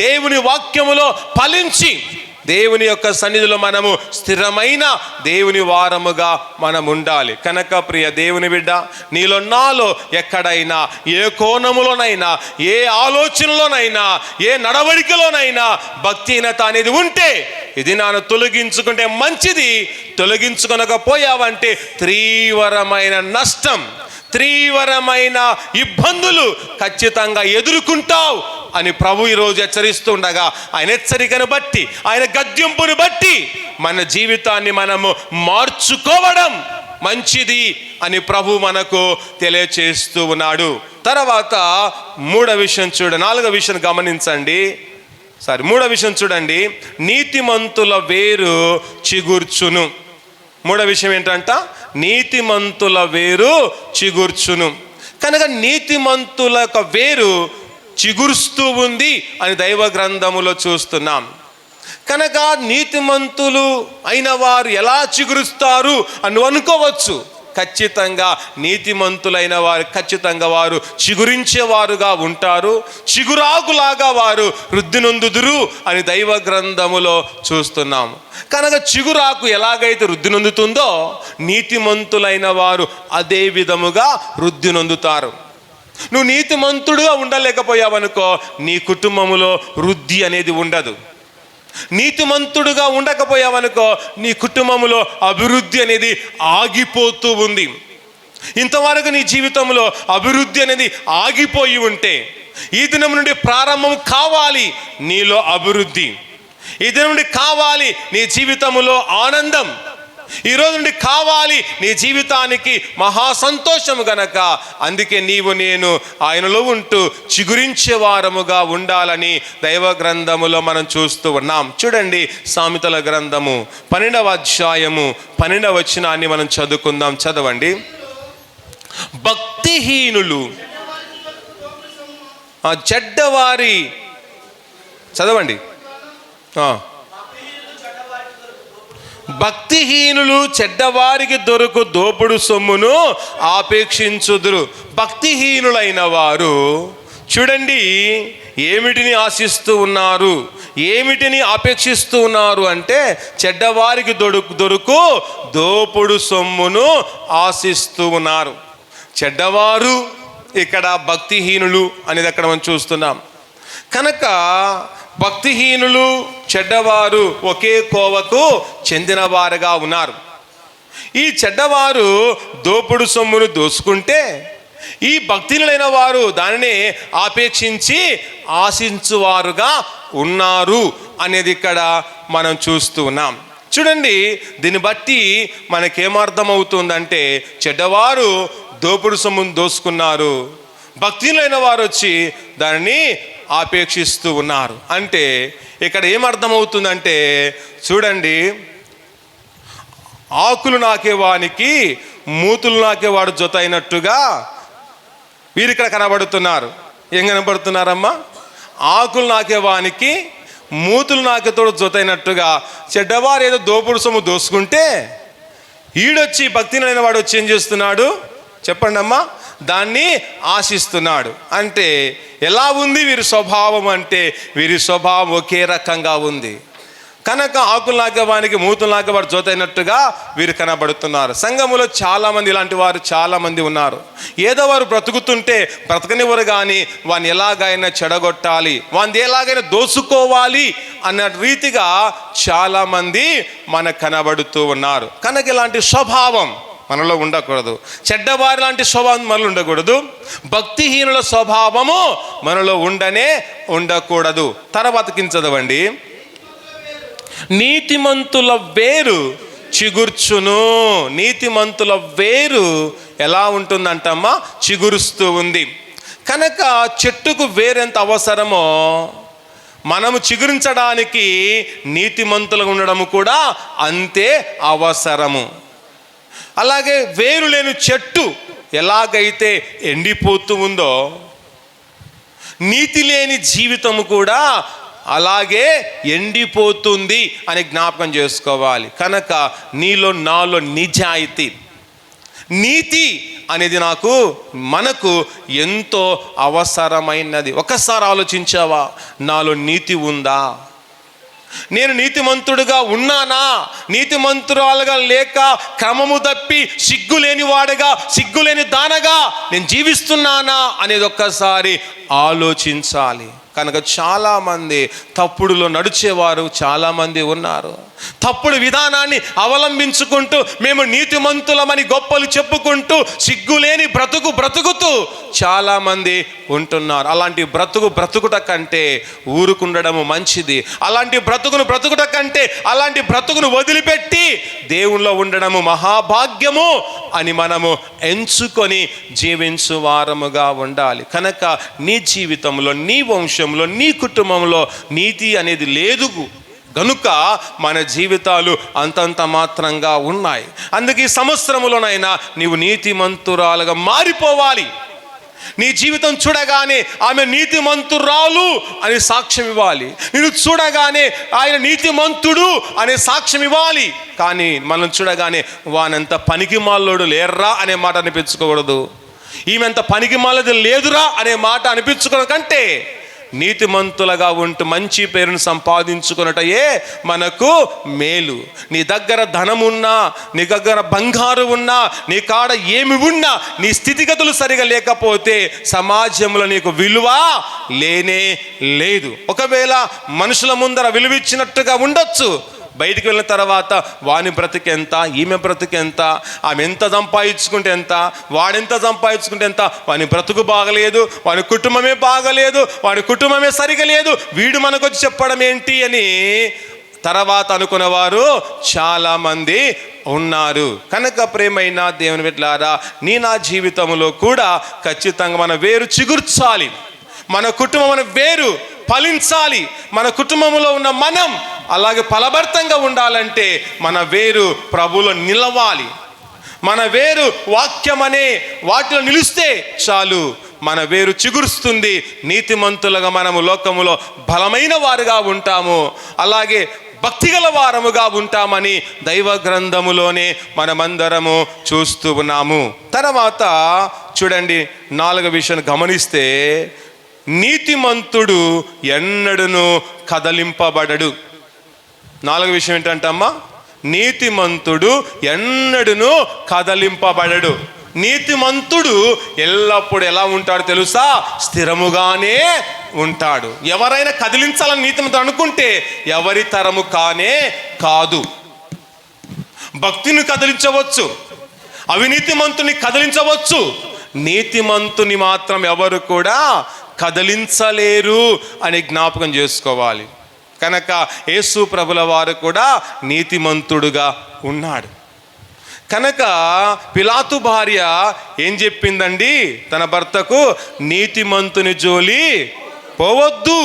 దేవుని వాక్యములో ఫలించి దేవుని యొక్క సన్నిధిలో మనము స్థిరమైన దేవుని వారముగా మనం ఉండాలి. కనుక ప్రియ దేవుని బిడ్డ, నీలో నాలో ఎక్కడైనా ఏ కోణములోనైనా ఏ ఆలోచనలోనైనా ఏ నడవడికలోనైనా భక్తిహీనత అనేది ఉంటే ఇది నాను తొలగించుకుంటే మంచిది. తొలగించుకొనకపోయావంటే తీవ్రమైన నష్టం, తీవ్రమైన ఇబ్బందులు ఖచ్చితంగా ఎదుర్కొంటావు అని ప్రభు ఈరోజు హెచ్చరిస్తుండగా, ఆయన హెచ్చరికను బట్టి, ఆయన గద్దింపును బట్టి మన జీవితాన్ని మనము మార్చుకోవడం మంచిది అని ప్రభు మనకు తెలియచేస్తూ ఉన్నాడు. తర్వాత నాలుగవ విషయం గమనించండి. మూడవ విషయం చూడండి, నీతిమంతుల వేరు చిగుర్చును. మూడవ విషయం ఏంటంట? నీతిమంతుల వేరు చిగుర్చును. కనుక నీతిమంతుల యొక్క వేరు చిగురుస్తూ ఉంది అని దైవ గ్రంథములో చూస్తున్నాం. కనుక నీతిమంతులు అయిన వారు ఎలా చిగురుస్తారు అని అనుకోవచ్చు. ఖచ్చితంగా నీతిమంతులైన వారు ఖచ్చితంగా వారు చిగురించేవారుగా ఉంటారు, చిగురాకులాగా వారు వృద్ధి నొందుదురు అని దైవ గ్రంథములో చూస్తున్నాము. కనుక చిగురాకు ఎలాగైతే వృద్ధి నొందుతుందో నీతిమంతులైన వారు అదే విధముగా వృద్ధి నొందుతారు. నువ్వు నీతిమంతుడుగా ఉండలేకపోయావనుకో నీ కుటుంబంలో వృద్ధి అనేది ఉండదు. నీతిమంతుడుగా ఉండకపోయావనుకో నీ కుటుంబంలో అభివృద్ధి అనేది ఆగిపోతూ ఉంది. ఇంతవరకు నీ జీవితంలో అభివృద్ధి అనేది ఆగిపోయి ఉంటే ఈ దినం నుండి ప్రారంభం కావాలి నీలో అభివృద్ధి. ఈ దినం నుండి కావాలి నీ జీవితంలో ఆనందం. ఈరోజు నుండి కావాలి నీ జీవితానికి మహా సంతోషము గనక అందుకే నీవు నేను ఆయనలో ఉంటూ చిగురించే వారముగా ఉండాలని దైవ గ్రంథములో మనం చూస్తూ ఉన్నాం. చూడండి, సామెతల గ్రంథము 12వ అధ్యాయము 12వ వచనాన్ని మనం చదువుకుందాం. చదవండి. భక్తిహీనులు చెడ్డవారి చదవండి. భక్తిహీనులు చెడ్డవారికి దొరకు దోపుడు సొమ్మును ఆపేక్షించుదురు. భక్తిహీనులైన వారు చూడండి ఏమిటిని ఆశిస్తూ ఉన్నారు, ఏమిటిని ఆపేక్షిస్తూ ఉన్నారు అంటే చెడ్డవారికి దొరకు దోపుడు సొమ్మును ఆశిస్తూ ఉన్నారు. చెడ్డవారు ఇక్కడ భక్తిహీనులు అనేది అక్కడ మనం చూస్తున్నాం. కనుక భక్తిహీనులు చెడ్డవారు ఒకే కోవకు చెందిన వారుగా ఉన్నారు. ఈ చెడ్డవారు దోపుడు సొమ్మును దోసుకుంటే ఈ భక్తిహీనులైన వారు దానిని ఆపేక్షించి ఆశించువారుగా ఉన్నారు అనేది ఇక్కడ మనం చూస్తూ ఉన్నాం. చూడండి, దీన్ని బట్టి మనకేమర్థమవుతుందంటే చెడ్డవారు దోపుడు సొమ్మును దోసుకున్నారు, భక్తిహీనులైన వారు వచ్చి దానిని ఆపేక్షిస్తూ ఉన్నారు. అంటే ఇక్కడ ఏమర్థమవుతుందంటే చూడండి, ఆకులు నాకేవానికి మూతులు నాకేవాడు జొత అయినట్టుగా వీరు ఇక్కడ కనబడుతున్నారు. ఏం కనబడుతున్నారమ్మా? ఆకులు నాకేవానికి మూతులు నాకేతోడు జొత అయినట్టుగా చెడ్డవారు ఏదో దోపుడు సొమ్ము దోసుకుంటే ఈడొచ్చి భక్తిహీనులైన వాడు వచ్చి ఏం చేస్తున్నాడు చెప్పండి అమ్మా? దాన్ని ఆశిస్తున్నాడు. అంటే ఎలా ఉంది వీరి స్వభావం అంటే వీరి స్వభావం ఒకే రకంగా ఉంది. కనుక ఆకులు నాకేవానికి మూతులు నాకేవాడు జోత అయినట్టుగా వీరు కనబడుతున్నారు. సంఘములో చాలామంది ఇలాంటి వారు చాలామంది ఉన్నారు. ఏదో వారు బ్రతుకుతుంటే బ్రతకనివ్వరు కానీ వాడిని ఎలాగైనా చెడగొట్టాలి, వాడిని ఎలాగైనా దోసుకోవాలి అన్న రీతిగా చాలామంది మనకు కనబడుతూ ఉన్నారు. కనుక ఇలాంటి స్వభావం మనలో ఉండకూడదు. చెడ్డవారి లాంటి స్వభావం మనలో ఉండకూడదు. భక్తిహీనుల స్వభావము మనలో ఉండకూడదు. తర్వాత కింద చదవండి. నీతిమంతుల వేరు చిగుర్చును. నీతిమంతుల వేరు ఎలా ఉంటుందంటమ్మా? చిగురుస్తూ ఉంది. కనుక చెట్టుకు వేరెంత అవసరమో మనము చిగురించడానికి నీతిమంతులుగా ఉండడం కూడా అంతే అవసరము. అలాగే వేరు లేని చెట్టు ఎలాగైతే ఎండిపోతూ ఉందో నీతి లేని జీవితము కూడా అలాగే ఎండిపోతుంది అని జ్ఞాపకం చేసుకోవాలి. కనుక నీలో నాలో నిజాయితీ నీతి అనేది మనకు ఎంతో అవసరమైనది. ఒకసారి ఆలోచించావా? నాలో నీతి ఉందా? నేను నీతిమంతుడుగా ఉన్నానా? నీతిమంతురాలుగా లేక క్రమము తప్పి సిగ్గులేని వాడుగా సిగ్గులేని దానగా నేను జీవిస్తున్నానా అనేది ఒక్కసారి ఆలోచించాలి. కనుక చాలామంది తప్పుడులో నడిచేవారు చాలామంది ఉన్నారు. తప్పుడు విధానాన్ని అవలంబించుకుంటూ మేము నీతిమంతులమని గొప్పలు చెప్పుకుంటూ సిగ్గులేని బ్రతుకుతూ చాలామంది ఉంటున్నారు. అలాంటి బ్రతుకుట కంటే ఊరుకుండడము మంచిది. అలాంటి బ్రతుకుట కంటే అలాంటి బ్రతుకును వదిలిపెట్టి దేవునిలో ఉండడము మహాభాగ్యము అని మనము ఎంచుకొని జీవించు వారముగా ఉండాలి. కనుక నీ జీవితంలో, నీ వంశంలో, నీ కుటుంబంలో నీతి అనేది లేదు గనుక మన జీవితాలు అంతంత మాత్రంగా ఉన్నాయి. అందుకే ఈ సంవత్సరములోనైనా నీవు నీతిమంతురాలుగా మారిపోవాలి. నీ జీవితం చూడగానే ఆమె నీతిమంతురాలు అని సాక్ష్యం ఇవ్వాలి. నేను చూడగానే ఆయన నీతిమంతుడు అనే సాక్ష్యం ఇవ్వాలి. కానీ మనం చూడగానే వానంత పనికి మాలోడు లేర్రా అనే మాట అనిపించుకోకూడదు. ఈమెంత పనికి మాలది లేదురా అనే మాట అనిపించుకోవడం కంటే నీతిమంతులుగా ఉంటూ మంచి పేరును సంపాదించుకున్నటయే మనకు మేలు. నీ దగ్గర ధనం ఉన్నా, నీ దగ్గర బంగారు ఉన్నా, నీ కాడ ఏమి ఉన్నా, నీ స్థితిగతులు సరిగా లేకపోతే సమాజంలో నీకు విలువ లేనే లేదు. ఒకవేళ మనుషుల ముందర విలువ ఇచ్చినట్టుగా ఉండొచ్చు, బయటికి వెళ్ళిన తర్వాత వాని బ్రతికెంత, ఈమె బ్రతికెంత, ఆమె ఎంత సంపాదించుకుంటే ఎంత, వాడెంత సంపాదించుకుంటే ఎంత, వాని బ్రతుకు బాగలేదు, వాని కుటుంబమే బాగలేదు, వాని కుటుంబమే సరిగా లేదు, వీడు మనకొచ్చి చెప్పడం ఏంటి అని తర్వాత అనుకునేవారు చాలామంది ఉన్నారు. కనుక ప్రేమైన దేవుని బిడ్డలారా, నా జీవితంలో కూడా ఖచ్చితంగా మన వేరు చిగుర్చాలి, మన కుటుంబం మన వేరు ఫలించాలి. మన కుటుంబంలో ఉన్న మనం అలాగే ఫలభరితంగా ఉండాలంటే మన వేరు ప్రభువులో నిలవాలి. మన వేరు వాక్యం అనే వాటిలో నిలిస్తే చాలు, మన వేరు చిగురుస్తుంది. నీతిమంతులుగా మనము లోకములో బలమైన వారుగా ఉంటాము, అలాగే భక్తిగల వారముగా ఉంటామని దైవ గ్రంథములోనే మనమందరము చూస్తూ ఉన్నాము. తర్వాత చూడండి, 4వ విషయం గమనిస్తే, నీతిమంతుడు ఎన్నడూను కదలింపబడడు. 4వ విషయం ఏంటంటమ్మా? నీతిమంతుడు ఎన్నడూను కదలింపబడడు. నీతిమంతుడు ఎల్లప్పుడూ ఎలా ఉంటాడు తెలుసా? స్థిరముగానే ఉంటాడు. ఎవరైనా కదిలించాలని నీతిమంతుడు అనుకుంటే ఎవరి తరము కానే కాదు. భక్తిని కదిలించవచ్చు, అవినీతిమంతుని కదిలించవచ్చు, నీతిమంతుని మాత్రం ఎవరు కూడా కదిలించలేరు అని జ్ఞాపకం చేసుకోవాలి. కనుక యేసు ప్రభుల వారు కూడా నీతిమంతుడుగా ఉన్నాడు. కనుక పిలాతు భార్య ఏం చెప్పిందండి తన భర్తకు? నీతిమంతుని జోలి పోవద్దు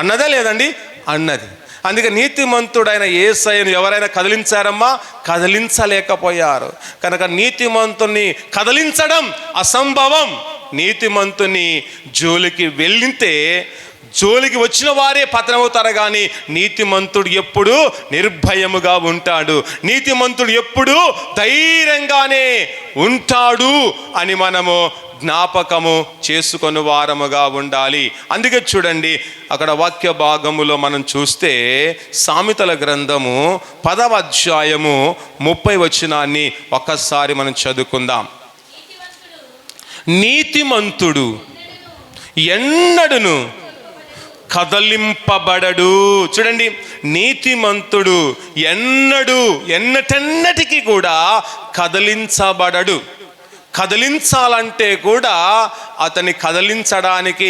అన్నదా లేదండి? అన్నది. అందుకే నీతిమంతుడైన యేసయ్యను ఎవరైనా కదిలించారమ్మా? కదిలించలేకపోయారు. కనుక నీతిమంతుని కదిలించడం అసంభవం. నీతిమంతుని జోలికి వెళ్ళితే జోలికి వచ్చిన వారే పతనమవుతారు, కానీ నీతిమంతుడు ఎప్పుడు నిర్భయముగా ఉంటాడు, నీతిమంతుడు ఎప్పుడు ధైర్యంగానే ఉంటాడు అని మనము జ్ఞాపకము చేసుకొని వారముగా ఉండాలి. అందుకే చూడండి, అక్కడ వాక్య భాగములో మనం చూస్తే సామెతల గ్రంథము 10వ అధ్యాయము 30వ వచనాన్ని ఒక్కసారి మనం చదువుకుందాం. నీతిమంతుడు ఎన్నడూను కదలింపబడడు. చూడండి, నీతిమంతుడు ఎన్నటెన్నటికీ కూడా కదిలించబడడు. కదిలించాలంటే కూడా అతన్ని కదిలించడానికి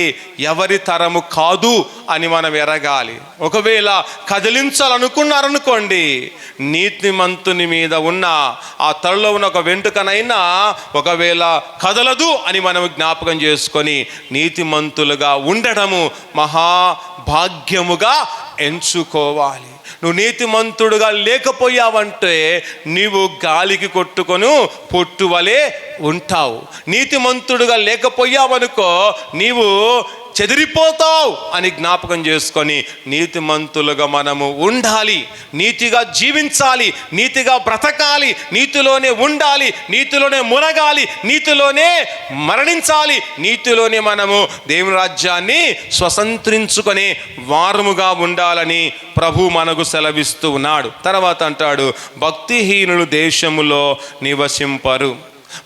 ఎవరి తరము కాదు అని మనం ఎరగాలి. ఒకవేళ కదిలించాలనుకున్నారనుకోండి, నీతిమంతుని మీద ఉన్న ఆ తలలో ఉన్న ఒక వెంట్రుకనైనా ఒకవేళ కదలదు అని మనం జ్ఞాపకం చేసుకొని నీతిమంతులుగా ఉండడము మహాభాగ్యముగా ఎంచుకోవాలి. నువ్వు నీతిమంతుడుగా లేకపోయావంటే నీవు గాలికి కొట్టుకొని పొట్టువలే ఉంటావు. నీతిమంతుడుగా లేకపోయావనుకో నీవు చెదిరిపోతావు అని జ్ఞాపకం చేసుకొని నీతిమంతులుగా మనము ఉండాలి, నీతిగా జీవించాలి, నీతిగా బ్రతకాలి, నీతిలోనే ఉండాలి, నీతిలోనే మునగాలి, నీతిలోనే మరణించాలి, నీతిలోనే మనము దేవుని రాజ్యాన్ని స్వతంత్రించుకునే వారముగా ఉండాలని ప్రభు మనకు సెలవిస్తూ ఉన్నాడు. తర్వాత అంటాడు, భక్తిహీనులు దేశములో నివసింపరు.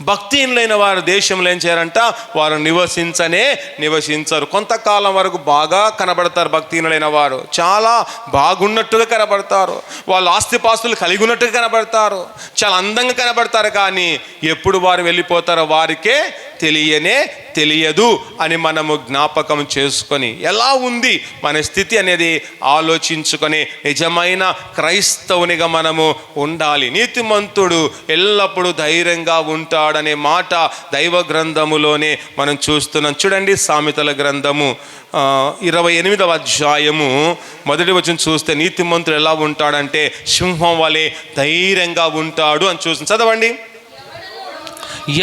భక్తిహీనులైన వారు దేశంలో ఏం చేయారంట? వారు నివసించరు. కొంతకాలం వరకు బాగా కనబడతారు. భక్తిహీనులైన వారు చాలా బాగున్నట్టుగా కనబడతారు, వాళ్ళు ఆస్తిపాస్తులు కలిగి ఉన్నట్టుగా కనబడతారు, చాలా అందంగా కనబడతారు. కానీ ఎప్పుడు వారు వెళ్ళిపోతారో వారికే తెలియదు అని మనము జ్ఞాపకం చేసుకొని ఎలా ఉంది మన స్థితి అనేది ఆలోచించుకొని నిజమైన క్రైస్తవునిగా మనము ఉండాలి. నీతిమంతుడు ఎల్లప్పుడూ ధైర్యంగా ఉంటాడనే మాట దైవ గ్రంథములోనే మనం చూస్తున్నాం. చూడండి, సామెతల గ్రంథము 28వ అధ్యాయము 1వ వచనం చూస్తే నీతిమంతుడు ఎలా ఉంటాడంటే సింహం వలె ధైర్యంగా ఉంటాడు అని చూస్తుంది. చదవండి.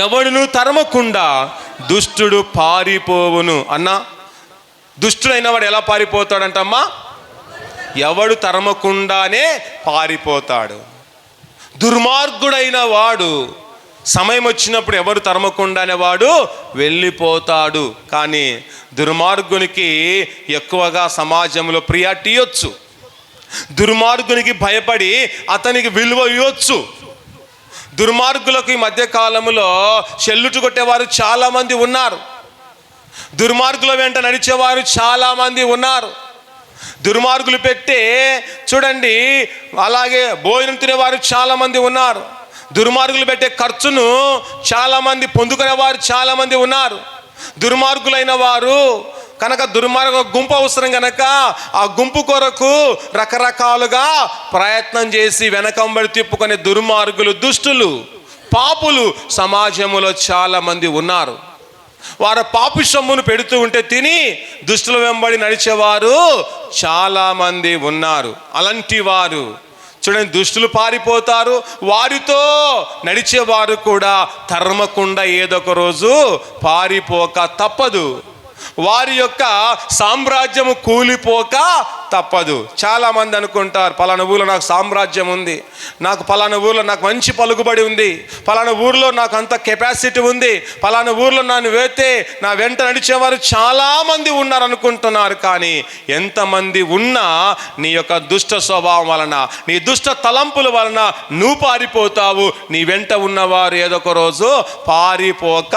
ఎవడును తరమకుండా దుష్టుడు పారిపోవును అన్నా. దుష్టుడైన వాడు ఎలా పారిపోతాడంటమ్మా? ఎవడు తరమకుండానే పారిపోతాడు. దుర్మార్గుడైన వాడు సమయం వచ్చినప్పుడు ఎవరు తరమకుండానే వాడు వెళ్ళిపోతాడు. కానీ దుర్మార్గునికి ఎక్కువగా సమాజంలో ప్రియారిటీ ఇవ్వచ్చు. దుర్మార్గునికి భయపడి అతనికి విలువ ఇవ్వచ్చు. దుర్మార్గులకు ఈ మధ్య కాలంలో చెల్లుటు కొట్టేవారు చాలామంది ఉన్నారు. దుర్మార్గుల వెంట నడిచేవారు చాలామంది ఉన్నారు. దుర్మార్గులు పెట్టే చూడండి, అలాగే భోజనం తినేవారు చాలామంది ఉన్నారు. దుర్మార్గులు పెట్టే ఖర్చును చాలామంది పొందుకునేవారు చాలామంది ఉన్నారు. దుర్మార్గులైన వారు కనుక దుర్మార్గ గుంపు అవసరం కనుక ఆ గుంపు కొరకు రకరకాలుగా ప్రయత్నం చేసి వెనకంబడి తిప్పుకునే దుర్మార్గులు, దుష్టులు, పాపులు సమాజంలో చాలామంది ఉన్నారు. వారు పాపి సొమ్మును పెడుతూ ఉంటే తిని దుష్టుల వెంబడి నడిచేవారు చాలామంది ఉన్నారు. అలాంటి వారు చూడండి, దుష్టులు పారిపోతారు, వారితో నడిచేవారు కూడా తరమకుండా ఏదొక రోజు పారిపోక తప్పదు. వారి యొక్క సామ్రాజ్యము కూలిపోక తప్పదు. చాలామంది అనుకుంటారు, పలానా ఊళ్ళో నాకు సామ్రాజ్యం ఉంది, నాకు పలానా ఊళ్ళో నాకు మంచి పలుకుబడి ఉంది, పలానా ఊరిలో నాకు అంత కెపాసిటీ ఉంది, పలానా ఊరిలో నన్ను వేస్తే నా వెంట నడిచేవారు చాలామంది ఉన్నారు అనుకుంటున్నారు. కానీ ఎంతమంది ఉన్నా నీ యొక్క దుష్ట స్వభావం వలన, నీ దుష్ట తలంపుల వలన నువ్వు పారిపోతావు. నీ వెంట ఉన్నవారు ఏదో ఒక రోజు పారిపోక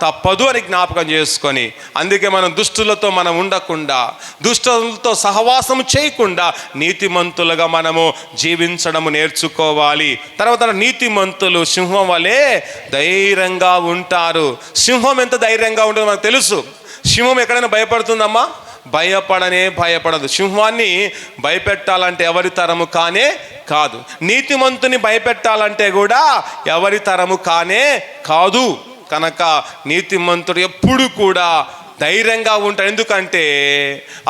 తప్పదు అని జ్ఞాపకం చేసుకొని, అందుకే మనం దుష్టులతో మనం ఉండకుండా, దుష్టులతో సహవాసం చేయకుండా నీతిమంతులుగా మనము జీవించడము నేర్చుకోవాలి. తర్వాత నీతిమంతులు సింహం వలె ధైర్యంగా ఉంటారు. సింహం ఎంత ధైర్యంగా ఉంటుందో మనకు తెలుసు. సింహం ఎక్కడైనా భయపడుతుందమ్మా? భయపడదు. సింహాన్ని భయపెట్టాలంటే ఎవరి తరము కానే కాదు. నీతిమంతుని భయపెట్టాలంటే కూడా ఎవరి తరము కానే కాదు. కనుక నీతిమంతుడు ఎప్పుడు కూడా ధైర్యంగా ఉంటాడు. ఎందుకంటే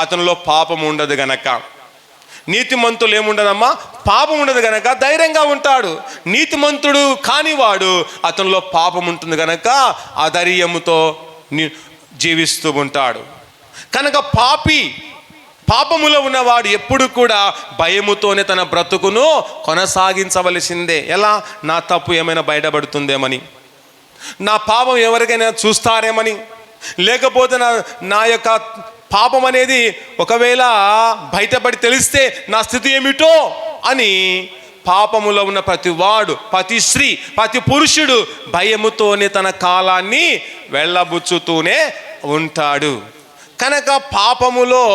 అతనిలో పాపం ఉండదు గనక. నీతిమంతులు ఏముండదమ్మా? పాపం ఉండదు గనక ధైర్యంగా ఉంటాడు. నీతిమంతుడు కానివాడు అతనిలో పాపం ఉంటుంది గనక అధైర్యముతో జీవిస్తూ ఉంటాడు. కనుక పాపములో ఉన్నవాడు ఎప్పుడు కూడా భయముతోనే తన బ్రతుకును కొనసాగించవలసిందే. ఎలా? నా తప్పు ఏమైనా బయటపడుతుందేమని, నా పాపం ఎవరికైనా చూస్తారేమని, లేకపోతే నా యొక్క పాపం అనేది ఒకవేళ బయటపడి తెలిస్తే నా స్థితి ఏమిటో అని పాపములో ఉన్న ప్రతి వాడు, ప్రతి స్త్రీ, ప్రతి పురుషుడు భయముతోనే తన కాలాన్ని వెళ్ళబుచ్చుతూనే ఉంటాడు. కనుక పాపములో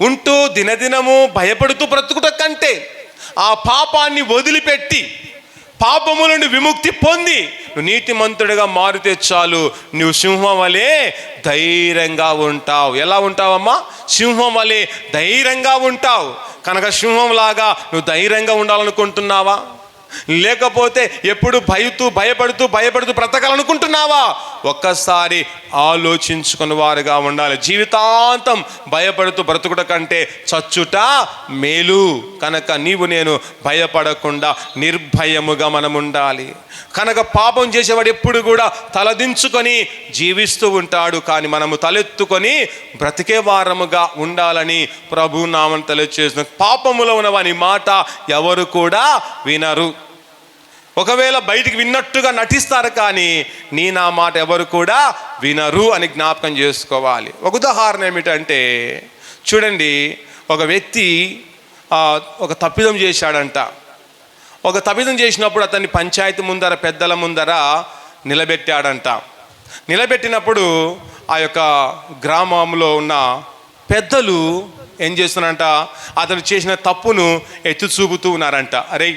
ఉంటూ దినదినము భయపడుతూ బ్రతుకుట కంటే ఆ పాపాన్ని వదిలిపెట్టి పాపము నుండి విముక్తి పొంది నువ్వు నీతిమంతుడిగా మారితే చాలు, నువ్వు సింహం వలె ధైర్యంగా ఉంటావు. ఎలా ఉంటావమ్మా? సింహం వలె ధైర్యంగా ఉంటావు. కనుక సింహంలాగా నువ్వు ధైర్యంగా ఉండాలనుకుంటున్నావా? లేకపోతే ఎప్పుడు భయపడుతూ బ్రతకాలనుకుంటున్నావా? ఒక్కసారి ఆలోచించుకుని వారుగా ఉండాలి. జీవితాంతం భయపడుతూ బ్రతుకుట కంటే చచ్చుట మేలు. కనుక నేను భయపడకుండా నిర్భయముగా మనం ఉండాలి. కనుక పాపం చేసేవాడు ఎప్పుడు కూడా తలదించుకొని జీవిస్తూ ఉంటాడు. కానీ మనము తలెత్తుకొని బ్రతికే వారముగా ఉండాలని ప్రభు నామం తెలియజేసిన. పాపములో ఉన్న వాని మాట ఎవరు కూడా వినరు. ఒకవేళ బయటికి విన్నట్టుగా నటిస్తారు, కానీ నా మాట ఎవరు కూడా వినరు అని జ్ఞాపకం చేసుకోవాలి. ఒక ఉదాహరణ ఏమిటంటే చూడండి, ఒక వ్యక్తి ఒక తప్పిదం చేశాడంట. ఒక తప్పిదం చేసినప్పుడు అతన్ని పంచాయతీ ముందర, పెద్దల ముందర నిలబెట్టాడంట. నిలబెట్టినప్పుడు ఆ యొక్క గ్రామంలో ఉన్న పెద్దలు ఏం చేస్తున్నారంట, అతను చేసిన తప్పును ఎత్తి చూపుతూ ఉన్నారంట. అరే,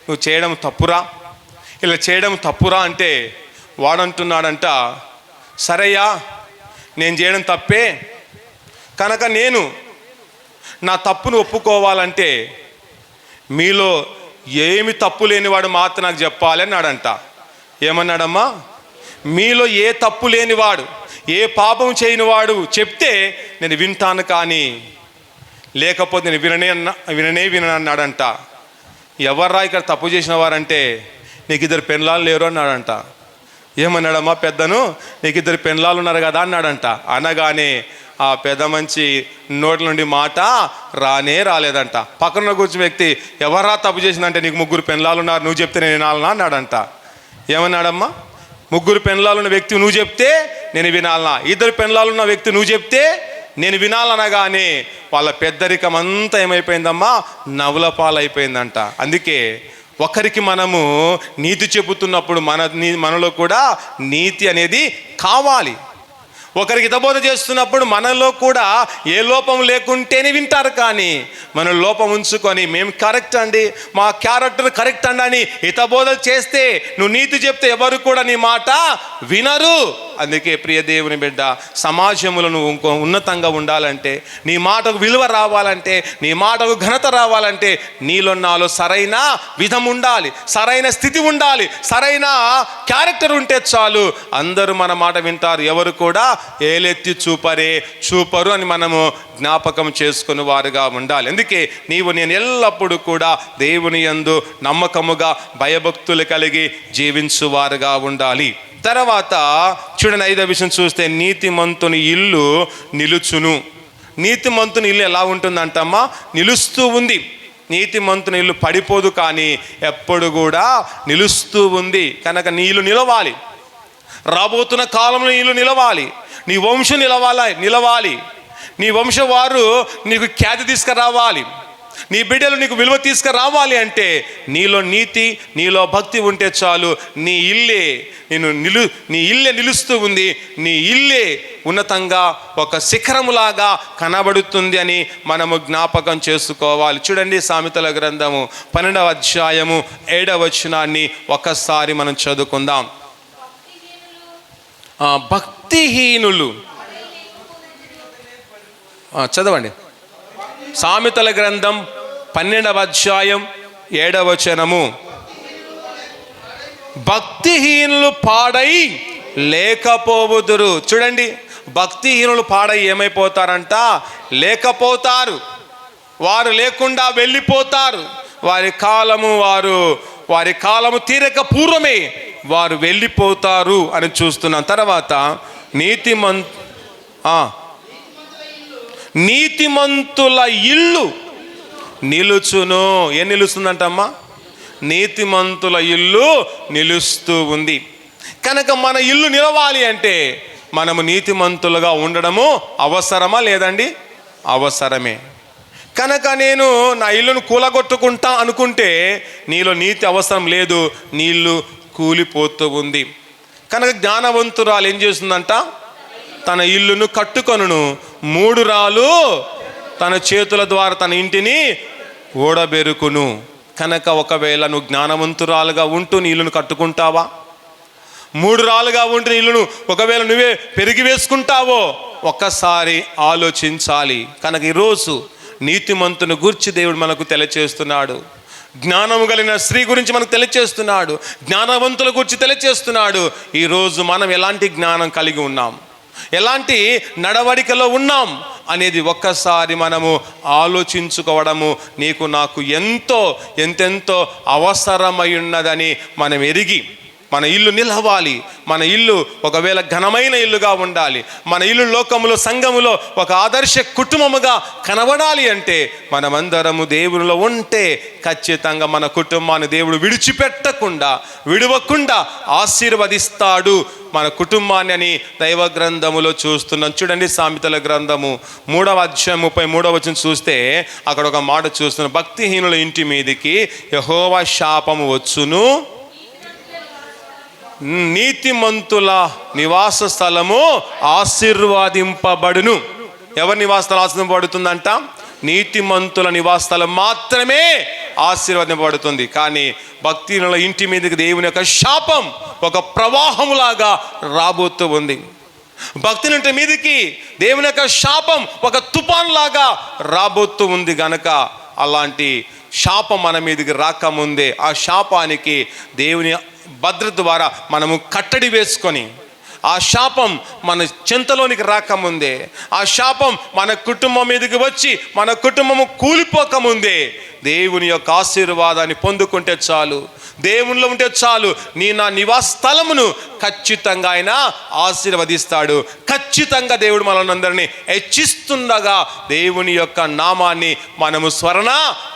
నువ్వు చేయడం తప్పురా, ఇలా చేయడం తప్పురా అంటే వాడంటున్నాడంట, సరయ్యా నేను చేయడం తప్పే, కనుక నేను నా తప్పును ఒప్పుకోవాలంటే మీలో ఏమి తప్పు లేనివాడు మాత్రం నాకు చెప్పాలి అన్నాడంట. ఏమన్నాడమ్మా? మీలో ఏ తప్పు లేనివాడు, ఏ పాపం చేయనివాడు చెప్తే నేను వింటాను, కానీ లేకపోతే నేను విననే అన్నాడంట. ఎవర్రా ఇక్కడ తప్పు చేసిన వారంటే నీకు 2 పెళ్ళాలు లేరు అన్నాడంట. ఏమన్నాడమ్మా పెద్దను, నీకు 2 పెండ్లాలు ఉన్నారు కదా అన్నాడంట. అనగానే ఆ పెద్ద మంచి నోట్ల నుండి మాట రాలేదంట. పక్కన కూర్చున్న వ్యక్తి, ఎవరా తప్పు చేసిందంటే, నీకు 3 పెండ్లాలు ఉన్నారు, నువ్వు చెప్తే నేను వినాలనా అన్నాడంట. ఏమన్నాడమ్మా, 3 పెండ్లాలున్న వ్యక్తి నువ్వు చెప్తే నేను వినాలనా, 2 పెండ్లాలున్న వ్యక్తి నువ్వు చెప్తే నేను వినాలనగానే వాళ్ళ పెద్దరికం అంతా ఏమైపోయిందమ్మా, నవ్వుల పాలైపోయిందంట. అందుకే ఒకరికి మనము నీతి చెబుతున్నప్పుడు మనలో కూడా నీతి అనేది కావాలి. ఒకరికి హితబోధ చేస్తున్నప్పుడు మనలో కూడా ఏ లోపం లేకుంటేనే వింటారు. కానీ మన లోపం ఉంచుకొని మేము కరెక్ట్ అండి, మా క్యారెక్టర్ కరెక్ట్ అండి అని హితబోధ చేస్తే, నువ్వు నీతి చెప్తే ఎవరు కూడా నీ మాట వినరు. అందుకే ప్రియ దేవుని బిడ్డ, సమాజంలో నువ్వు ఇంకో ఉన్నతంగా ఉండాలంటే, నీ మాటకు విలువ రావాలంటే, నీ మాటకు ఘనత రావాలంటే, నీలో నాలో సరైన విధం ఉండాలి, సరైన స్థితి ఉండాలి, సరైన క్యారెక్టర్ ఉంటే చాలు. అందరూ మన మాట వింటారు, ఎవరు కూడా ఏలెత్తి చూపరు అని మనము జ్ఞాపకం చేసుకుని వారుగా ఉండాలి. అందుకే నేను ఎల్లప్పుడూ కూడా దేవుని యందు నమ్మకముగా భయభక్తులు కలిగి జీవించువారుగా ఉండాలి. తర్వాత చూడండి, 5వ విషయం చూస్తే, నీతిమంతుని ఇల్లు నిలుచును. నీతిమంతుని ఇల్లు ఎలా ఉంటుందంటమ్మా, నిలుస్తూ ఉంది. నీతిమంతుని ఇల్లు పడిపోదు, కానీ ఎప్పుడు కూడా నిలుస్తూ ఉంది. కనుక నీ ఇల్లు నిలవాలి, రాబోతున్న కాలంలో ఇల్లు నిలవాలి, నీ వంశం నిలవాలి, నీ వంశం వారు నీకు ఖ్యాతి తీసుకురావాలి, నీ బిడ్డలు నీకు విలువ తీసుకురావాలి అంటే నీలో నీతి, నీలో భక్తి ఉంటే చాలు. నీ ఇల్లే నిలుస్తూ ఉంది, నీ ఇల్లే ఉన్నతంగా ఒక శిఖరములాగా కనబడుతుంది అని మనము జ్ఞాపకం చేసుకోవాలి. చూడండి, సామెతల గ్రంథము 12వ అధ్యాయము 7వ వచనాన్ని ఒకసారి మనం చదువుకుందాం. భక్తిహీనులు, చదవండి. సామెతల గ్రంథం 12వ అధ్యాయం 7వ వచనము, భక్తిహీనులు పాడై లేకపోవుదురు. చూడండి, భక్తిహీనులు పాడై ఏమైపోతారంట, లేకపోతారు. వారు లేకుండా వెళ్ళిపోతారు. వారి కాలము తీరక పూర్వమే వారు వెళ్ళిపోతారు అని చూస్తున్నాం. తర్వాత నీతిమంతుల ఇల్లు నిలుచును. ఏం నిలుస్తుందంటమ్మా, నీతిమంతుల ఇల్లు నిలుస్తూ ఉంది. కనుక మన ఇల్లు నిలవాలి అంటే మనము నీతిమంతులుగా ఉండడము అవసరమా లేదండి? అవసరమే. కనుక నేను నా ఇల్లును కూలగొట్టుకుంటా అనుకుంటే నీలో నీతి అవసరం లేదు, నీ ఇల్లు కూలిపోతూ ఉంది. కనుక జ్ఞానవంతురాలు ఏం చేస్తుందంట, తన ఇల్లును కట్టుకొనును, 3 రాళ్ళు తన చేతుల ద్వారా తన ఇంటిని ఓడబెరుకును. కనుక ఒకవేళ నువ్వు జ్ఞానవంతురాలుగా ఉంటూ నీ ఇల్లును కట్టుకుంటావా? 3 రాళ్ళుగా ఉంటూ నీ ఇల్లును ఒకవేళ నువ్వే పెరిగి వేసుకుంటావో ఒక్కసారి ఆలోచించాలి. కనుక ఈరోజు నీతిమంతుని గురించి దేవుడు మనకు తెలియచేస్తున్నాడు. జ్ఞానము కలిగిన స్త్రీ గురించి మనకు తెలియచేస్తున్నాడు. జ్ఞానవంతుల గురించి తెలియచేస్తున్నాడు. ఈరోజు మనం ఎలాంటి జ్ఞానం కలిగి ఉన్నాం, ఎలాంటి నడవడికలో ఉన్నాం అనేది ఒక్కసారి మనము ఆలోచించుకోవడము నీకు నాకు ఎంతెంతో అవసరమై ఉన్నదని మనం ఎరిగి, మన ఇల్లు నిలవాలి, మన ఇల్లు ఒకవేళ ఘనమైన ఇల్లుగా ఉండాలి, మన ఇల్లు లోకములో సంఘములో ఒక ఆదర్శ కుటుంబముగా కనబడాలి అంటే మనమందరము దేవునిలో ఉంటే ఖచ్చితంగా మన కుటుంబాన్ని దేవుడు విడవకుండా ఆశీర్వదిస్తాడు మన కుటుంబాన్ని అని దైవ గ్రంథములో చూస్తున్నాం. చూడండి, సామెతల గ్రంథము 3వ అధ్యాయం 33వ వచనం చూస్తే అక్కడ ఒక మాట చూస్తున్నాం, భక్తిహీనుల ఇంటి మీదికి యెహోవా శాపము వచ్చును, నీతిమంతుల నివాస స్థలము ఆశీర్వాదింపబడును. ఎవరి నివాస స్థలం ఆశీర్వదింపబడుతుందంట? నీతిమంతుల నివాస స్థలం మాత్రమే ఆశీర్వదింపబడుతుంది. కానీ భక్తిహీనుల ఇంటి మీదకి దేవుని యొక్క శాపం ఒక ప్రవాహంలాగా రాబోతూ ఉంది. భక్తుల మీదకి దేవుని యొక్క శాపం ఒక తుఫాన్ లాగా రాబోతూ ఉంది. గనక అలాంటి శాపం మన మీదకి రాకముందే ఆ శాపానికి దేవుని భద్రత ద్వారా మనము కట్టడి వేసుకొని, ఆ శాపం మన చింతలోనికి రాకముందే, ఆ శాపం మన కుటుంబం మీదకి వచ్చి మన కుటుంబము కూలిపోకముందే దేవుని యొక్క ఆశీర్వాదాన్ని పొందుకుంటే చాలు, దేవునిలో ఉంటే చాలు. నా నివాస స్థలమును ఖచ్చితంగా ఆయన ఆశీర్వదిస్తాడు. ఖచ్చితంగా దేవుడు మనందరినీ హెచ్చిస్తుండగా దేవుని యొక్క నామాన్ని మనము స్మరణ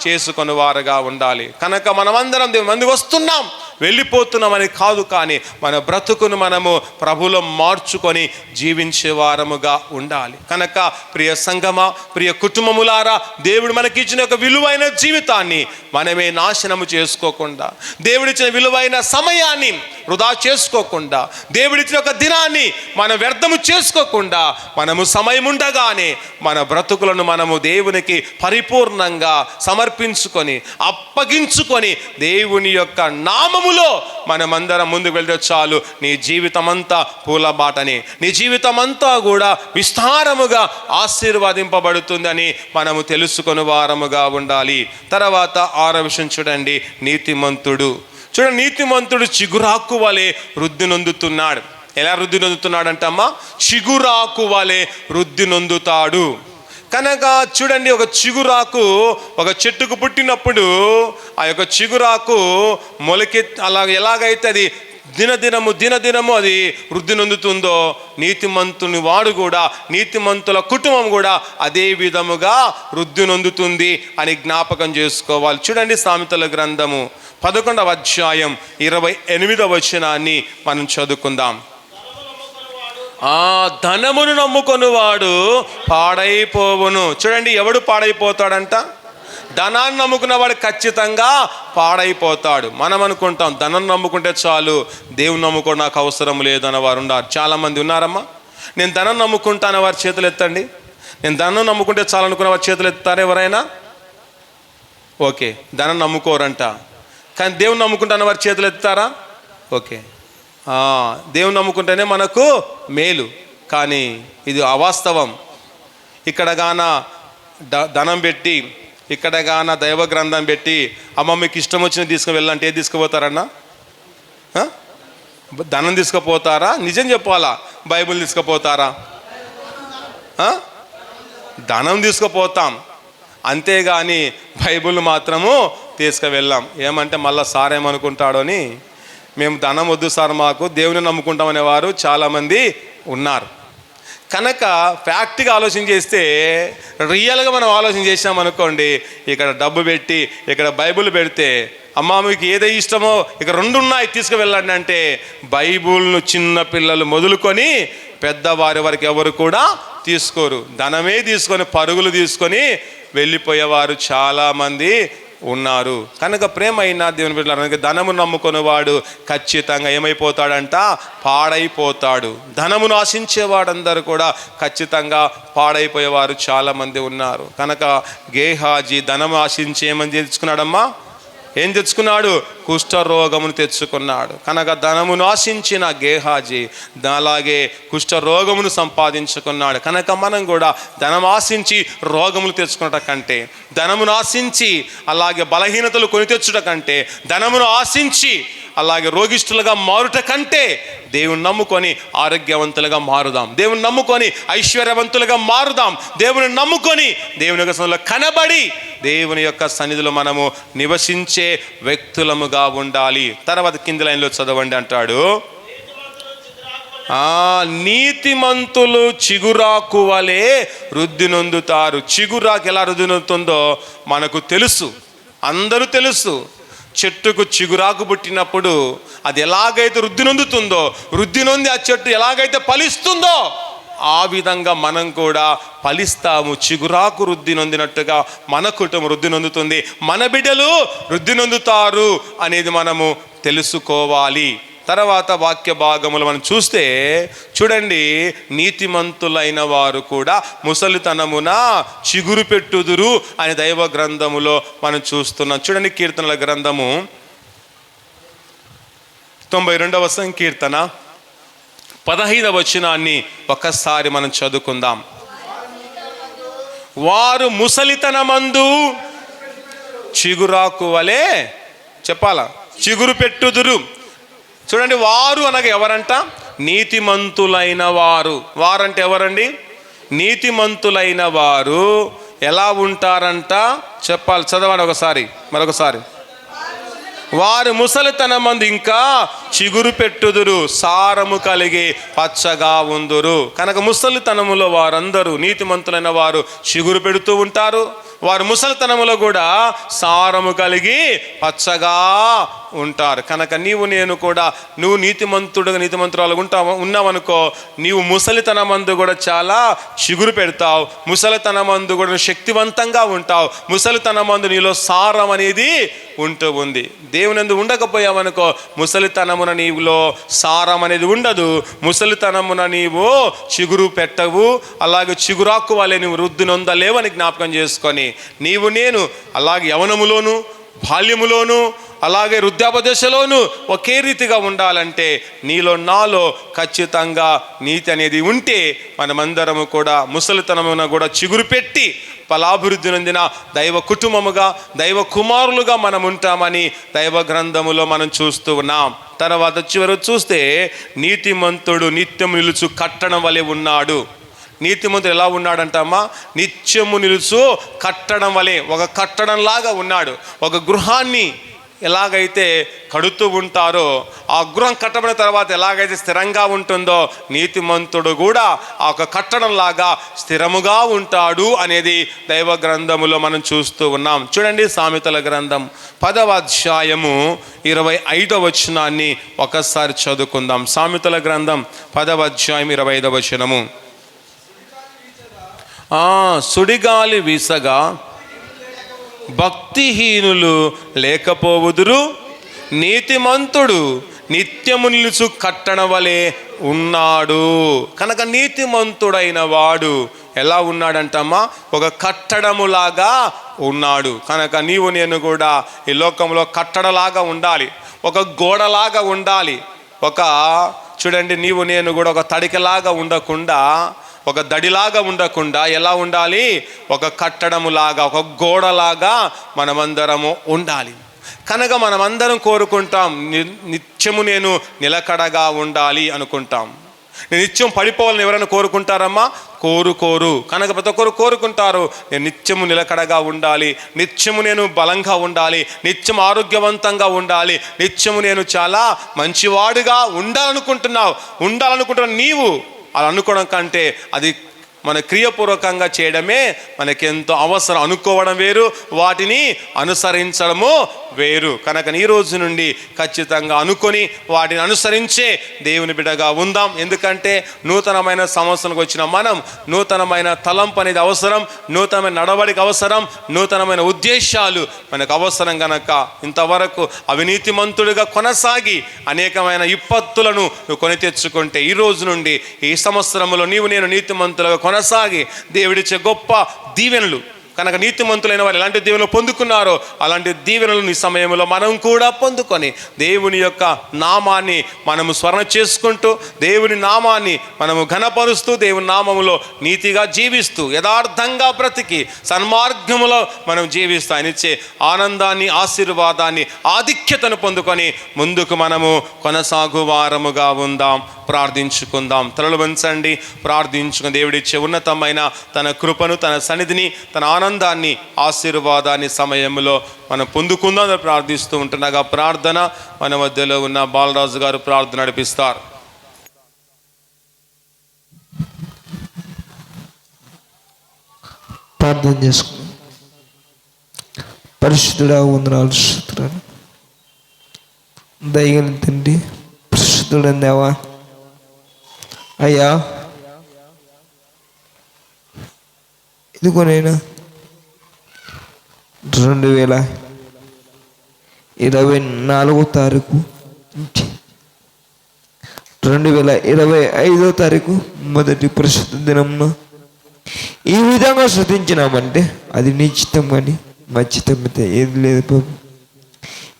చేసుకొని వారుగా ఉండాలి. కనుక మనమందరం దేవుని మందికి వస్తున్నాం, వెళ్ళిపోతున్నామని కాదు, కానీ మన బ్రతుకును మనము ప్రభులో మార్చుకొని జీవించే వారముగా ఉండాలి. కనుక ప్రియ సంగమా, ప్రియ కుటుంబములారా, దేవుడు మనకిచ్చిన ఒక విలువైన జీవితాన్ని మనమే నాశనము చేసుకోకుండా, దేవుడిచ్చిన విలువైన సమయాన్ని వృధా చేసుకోకుండా, దేవుడిచ్చిన ఒక దినాన్ని మనం వ్యర్థము చేసుకోకుండా, మనము సమయం ఉండగానే మన బ్రతుకులను మనము దేవునికి పరిపూర్ణంగా సమర్పించుకొని అప్పగించుకొని దేవుని యొక్క నామములో మనమందరం ముందుకు వెళ్తే చాలు. నీ జీవితం అంతా పూలబాటని, నీ జీవితం అంతా కూడా విస్తారముగా ఆశీర్వదింపబడుతుందని మనము తెలుసుకొని వారముగా ఉండాలి. తర్వాత 6వ విషయం చూడండి, నీతిమంతుడు. చూడండి, నీతిమంతుడు చిగురాకు వలె వృద్ధి నొందుతున్నాడు. ఎలా వృద్ధి నొందుతున్నాడంటమ్మా? చిగురాకు వలె వృద్ధి నొందుతాడు. కనుక చూడండి, ఒక చిగురాకు ఒక చెట్టుకు పుట్టినప్పుడు ఆ యొక్క చిగురాకు మొలకె ఎలాగైతే అది దినదినము అది వృద్ధి నొందుతుందో, నీతిమంతుని వాడు కూడా, నీతిమంతుల కుటుంబం కూడా అదే విధముగా వృద్ధి నొందుతుంది అని జ్ఞాపకం చేసుకోవాలి. చూడండి, సామెతల గ్రంథము 11వ అధ్యాయం 28వ వచనాన్ని మనం చదువుకుందాం. ధనమును నమ్ముకొనివాడు పాడైపోవును. చూడండి, ఎవడు పాడైపోతాడంట? ధనాన్ని నమ్ముకున్నవాడు ఖచ్చితంగా పాడైపోతాడు. మనం అనుకుంటాం ధనం నమ్ముకుంటే చాలు, దేవుని నమ్ముకోవడం నాకు అవసరం లేదన్న వారు ఉన్నారు. చాలామంది ఉన్నారమ్మా. నేను ధనం నమ్ముకుంటాను వారి చేతులు ఎత్తండి. నేను ధనం నమ్ముకుంటే చాలనుకున్న వారి చేతులు ఎత్తారా ఎవరైనా? ఓకే, ధనం నమ్ముకోరంట. కానీ దేవుని నమ్ముకుంటాను వారి చేతులు ఎత్తారా? ఓకే, దేవుని నమ్ముకుంటేనే మనకు మేలు. కానీ ఇది అవాస్తవం. ఇక్కడ గాన ధనం పెట్టి, ఇక్కడ గాన దైవ గ్రంథం పెట్టి, అమ్మ మీకు ఇష్టం వచ్చినది తీసుకుని వెళ్ళాలంటే ఏది తీసుకుపోతారన్నా? ధనం తీసుకుపోతారా? నిజం చెప్పాలా? బైబిల్ తీసుకుపోతారా? ధనం తీసుకుపోతాం, అంతేగాని బైబిల్ మాత్రము తీసుకువెళ్ళాం. ఏమంటే మళ్ళీ సార్ ఏమనుకుంటాడో అని. మేము ధనం వద్దు సార్, మాకు దేవుని నమ్ముకుంటామనే వారు చాలామంది ఉన్నారు. కనుక ఫ్యాక్ట్గా ఆలోచన చేస్తే, రియల్గా మనం ఆలోచన చేసామనుకోండి, ఇక్కడ డబ్బు పెట్టి ఇక్కడ బైబిల్ పెడితే, అమ్మ మీకు ఏదో ఇష్టమో ఇక 2 ఉన్నాయి తీసుకువెళ్ళండి అంటే, బైబిల్ను చిన్న పిల్లలు మొదలుకొని పెద్దవారి వరకు ఎవరు కూడా తీసుకోరు. ధనమే తీసుకొని పరుగులు తీసుకొని వెళ్ళిపోయేవారు చాలామంది ఉన్నారు. కనుక ప్రేమ అయినా దేవుని బిడ్డలారా, ధనము నమ్ముకుని వాడు ఖచ్చితంగా ఏమైపోతాడంట? పాడైపోతాడు. ధనమును ఆశించేవాడందరూ కూడా ఖచ్చితంగా పాడైపోయేవారు చాలామంది ఉన్నారు. కనుక గేహాజీ ధనము ఆశించి ఏమని తెచ్చుకున్నాడమ్మా? ఏం తెచ్చుకున్నాడు? కుష్ఠరోగమును తెచ్చుకున్నాడు. కనుక ధనమును ఆశించిన గేహాజీ అలాగే కుష్ఠరోగమును సంపాదించుకున్నాడు. కనుక మనం కూడా ధనం ఆశించి రోగములు తెచ్చుకున్నట కంటే, ధనమును ఆశించి అలాగే బలహీనతలు కొని తెచ్చుట కంటే, ధనమును ఆశించి అలాగే రోగిష్ఠులుగా మారుట కంటే, దేవుని నమ్ముకొని ఆరోగ్యవంతులుగా మారుదాం. దేవుని నమ్ముకొని ఐశ్వర్యవంతులుగా మారుదాం. దేవుని నమ్ముకొని దేవుని యొక్క సన్నిధిలో కనబడి దేవుని యొక్క సన్నిధిలో మనము నివసించే వ్యక్తులముగా ఉండాలి. తర్వాత కింది లైన్లో చదవండి అంటాడు, నీతిమంతులు చిగురాకు వలె వృద్ధి నొందుతారు. చిగురాకు ఎలా వృద్ధి నొందుతుందో మనకు తెలుసు, అందరూ తెలుసు. చెట్టుకు చిగురాకు పుట్టినప్పుడు అది ఎలాగైతే వృద్ధి నొందుతుందో, వృద్ధి నొంది ఆ చెట్టు ఎలాగైతే ఫలిస్తుందో, ఆ విధంగా మనం కూడా ఫలిస్తాము. చిగురాకు వృద్ధి నొందినట్టుగా మన కుటుంబం వృద్ధి నొందుతుంది, మన బిడ్డలు వృద్ధి నొందుతారు అనేది మనము తెలుసుకోవాలి. తర్వాత వాక్య భాగములు మనం చూస్తే చూడండి, నీతిమంతులైన వారు కూడా ముసలితనమున చిగురు పెట్టుదురు అని దైవ గ్రంథములో మనం చూస్తున్నాం. చూడండి, కీర్తనల గ్రంథము 92వ సంకీర్తన 15వ వచనాన్ని ఒక్కసారి మనం చదువుకుందాం. వారు ముసలితనమందు చిగురాకు వలె, చెప్పాలా, చిగురు పెట్టుదురు. చూడండి, వారు అనగా ఎవరంట? నీతిమంతులైన వారు. వారంటే ఎవరండి? నీతిమంతులైన వారు ఎలా ఉంటారంట చెప్పాలి, చదవండి ఒకసారి, మరొకసారి. వారు ముసలితనమందు ఇంకా చిగురు పెట్టుదురు, సారము కలిగి పచ్చగా ఉందురు. కనుక ముసలితనములో వారందరూ నీతిమంతులైన వారు చిగురు పెడుతూ ఉంటారు. వారు ముసలితనములో కూడా సారము కలిగి పచ్చగా ఉంటారు. కనుక నీవు నేను కూడా, నువ్వు నీతిమంతురాలు ఉన్నావనుకో, నీవు ముసలితనమందు కూడా చాలా చిగురు పెడతావు. ముసలితనమందు కూడా శక్తివంతంగా ఉంటావు. ముసలితనమందు నీలో సారం అనేది ఉంటూ ఉంది. దేవునందు ఉండకపోయావనుకో, ముసలితనమున నీవులో సారం అనేది ఉండదు. ముసలితనమున నీవు చిగురు పెట్టవు. అలాగే చిగురాకు వలె నువ్వు వృద్ధి నొందలేవని జ్ఞాపకం చేసుకొని, నీవు నేను అలాగే యవనములోను బాల్యములోను అలాగే వృద్ధాపదశలోను ఒకే రీతిగా ఉండాలంటే నీలో నాలో ఖచ్చితంగా నీతి అనేది ఉంటే మనమందరము కూడా ముసలితనమున కూడా చిగురు పెట్టి ఫలాభివృద్ధి నొందిన దైవ కుటుంబముగా, దైవ కుమారులుగా మనం ఉంటామని దైవ గ్రంథములో మనం చూస్తూ ఉన్నాం. తర్వాత చివరి చూస్తే నీతిమంతుడు నిత్యం నిలుచు కట్టడం వలె ఉన్నాడు. నీతిమంతుడు ఎలా ఉన్నాడంటమ్మా? నిత్యము నిలుచు కట్టడం వలె, ఒక కట్టడంలాగా ఉన్నాడు. ఒక గృహాన్ని ఎలాగైతే కడుతూ ఉంటారో, ఆ గృహం కట్టబడిన తర్వాత ఎలాగైతే స్థిరంగా ఉంటుందో, నీతిమంతుడు కూడా ఆ ఒక కట్టడంలాగా స్థిరముగా ఉంటాడు అనేది దైవ గ్రంథములో మనం చూస్తూ ఉన్నాం. చూడండి, సామెతల గ్రంథం 10వ అధ్యాయము 25వ వచనాన్ని ఒకసారి చదువుకుందాం. సామెతల గ్రంథం 10వ అధ్యాయం 25వ వచనము. సుడిగాలి వీసగా భక్తిహీనులు లేకపోవుదురు, నీతిమంతుడు నిత్యము నిలుచు కట్టడం వలె ఉన్నాడు. కనుక నీతిమంతుడైన వాడు ఎలా ఉన్నాడంటమ్మా? ఒక కట్టడములాగా ఉన్నాడు. కనుక నీవు నేను కూడా ఈ లోకంలో కట్టడలాగా ఉండాలి, ఒక గోడలాగా ఉండాలి. చూడండి, నీవు నేను కూడా ఒక తడికలాగా ఉండకుండా, ఒక దడిలాగా ఉండకుండా ఎలా ఉండాలి? ఒక కట్టడములాగా, ఒక గోడలాగా మనమందరము ఉండాలి. కనుక మనమందరం కోరుకుంటాం, నిత్యము నేను నిలకడగా ఉండాలి అనుకుంటాం. నేను నిత్యం పడిపోవాలని ఎవరైనా కోరుకుంటారమ్మా? కోరుకోరు. కనుక ప్రతి ఒక్కరు కోరుకుంటారు, నేను నిత్యము నిలకడగా ఉండాలి, నిత్యము నేను బలంగా ఉండాలి, నిత్యం ఆరోగ్యవంతంగా ఉండాలి, నిత్యము నేను చాలా మంచివాడుగా ఉండాలనుకుంటున్నావు. నీవు అలా అనుకోవడం కంటే అది మన క్రియపూర్వకంగా చేయడమే మనకెంతో అవసరం. అనుకోవడం వేరు, వాటిని అనుసరించడము వేరు. కనుక ఈ రోజు నుండి ఖచ్చితంగా అనుకొని వాటిని అనుసరించే దేవుని బిడ్డగా ఉందాం. ఎందుకంటే నూతనమైన సంవత్సరానికి వచ్చిన మనం నూతనమైన తలంపు అనేది అవసరం, నూతనమైన నడవడిక అవసరం, నూతనమైన ఉద్దేశాలు మనకు అవసరం. కనుక ఇంతవరకు అవినీతిమంతుడిగా కొనసాగి అనేకమైన విపత్తులను నువ్వు కొని తెచ్చుకుంటే, ఈ రోజు నుండి ఈ సంవత్సరంలో నీవు నేను నీతిమంతులుగా కొనసాగి దేవుడిచ్చే గొప్ప దీవెనలు, కనుక నీతిమంతులైన వారు ఎలాంటి దీవెనలు పొందుకున్నారో అలాంటి దీవెనలు ఈ సమయంలో మనం కూడా పొందుకొని దేవుని యొక్క నామాన్ని మనము స్మరణ చేసుకుంటూ, దేవుని నామాన్ని మనము ఘనపరుస్తూ, దేవుని నామములో నీతిగా జీవిస్తూ, యథార్థంగా బ్రతికి సన్మార్గములో మనం జీవిస్తూ ఆయనిచ్చే ఆనందాన్ని, ఆశీర్వాదాన్ని, ఆధిక్యతను పొందుకొని ముందుకు మనము కొనసాగు వారముగా ఉందాం. ప్రార్థించుకుందాం. తలలు వంచండి, ప్రార్థించుకుని దేవుడిచ్చే ఉన్నతమైన తన కృపను, తన సన్నిధిని, తన ఆనందాన్ని, ఆశీర్వాదాన్ని సమయంలో మనం పొందుకుందాం ప్రార్థిస్తూ ఉంటున్నాగా ప్రార్థన మన మధ్యలో ఉన్న బాలరాజు గారు ప్రార్థన నడిపిస్తారు. ప్రార్థన చేసుకున్నాం. పరిశుద్ధుడా, వందనాలు, స్తోత్రాలు. దయగల తండ్రి, పరిశుద్ధుడైన దేవా, అయ్యా ఇదిగోనైనా 2024 తారీఖు 2025 తారీఖు మొదటి పరిశుద్ధ దినంన ఈ విధంగా శృతించినామంటే అది నిశ్చితం కానీ మచ్చితమైతే ఏది లేదు బాబు.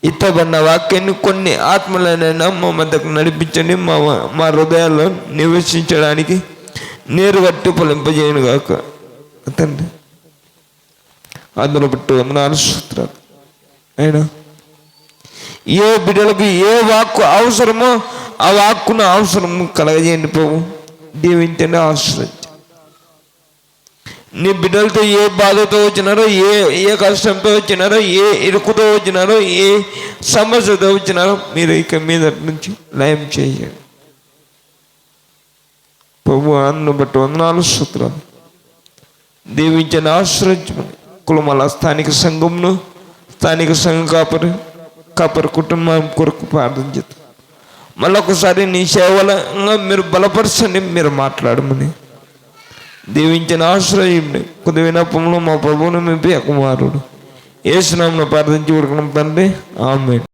ఇత్తబడిన వాక్యాన్ని కొన్ని ఆత్మలైనా మా మధ్యకు నడిపించండి, మా హృదయాల్లో నివసించడానికి నీరు కట్టి ఫలింపజేయను గాక తండ్రి. అందులో బట్టి వందనాలు, స్తోత్రాలు. అయినా ఏ బిడ్డలకు ఏ వాక్కు అవసరమో ఆ వాక్కును అవసరము కలగజేయండి ప్రభు. దీవించండి, ఆశ్రయించండి. నీ బిడ్డలతో ఏ బాధతో వచ్చినారో, ఏ కష్టంతో వచ్చినారో, ఏ ఇరుకుతో వచ్చినారో, ఏ సమస్యతో వచ్చినారో మీరు ఇక మీద నుంచి లయం చేయండి ప్రభు. అన్ను బట్టి వందనాలు, స్తోత్రాలు. దీవించండి, ఆశ్రయించమని కులమల స్థానిక సంఘంను, స్థానిక సంఘ కాపరి కుటుంబం కొరకు ప్రార్థన చేస్తాం. మళ్ళొకసారి నీ సేవలంగా మీరు బలపరచండి, మీరు మాట్లాడమని దీవించిన ఆశ్రయండి. కొద్ది వినపంలో మా ప్రభువును మీ కుమారుడు యేసు నామమున ప్రార్థించి ఉడకడం తండ్రి, ఆమేన్.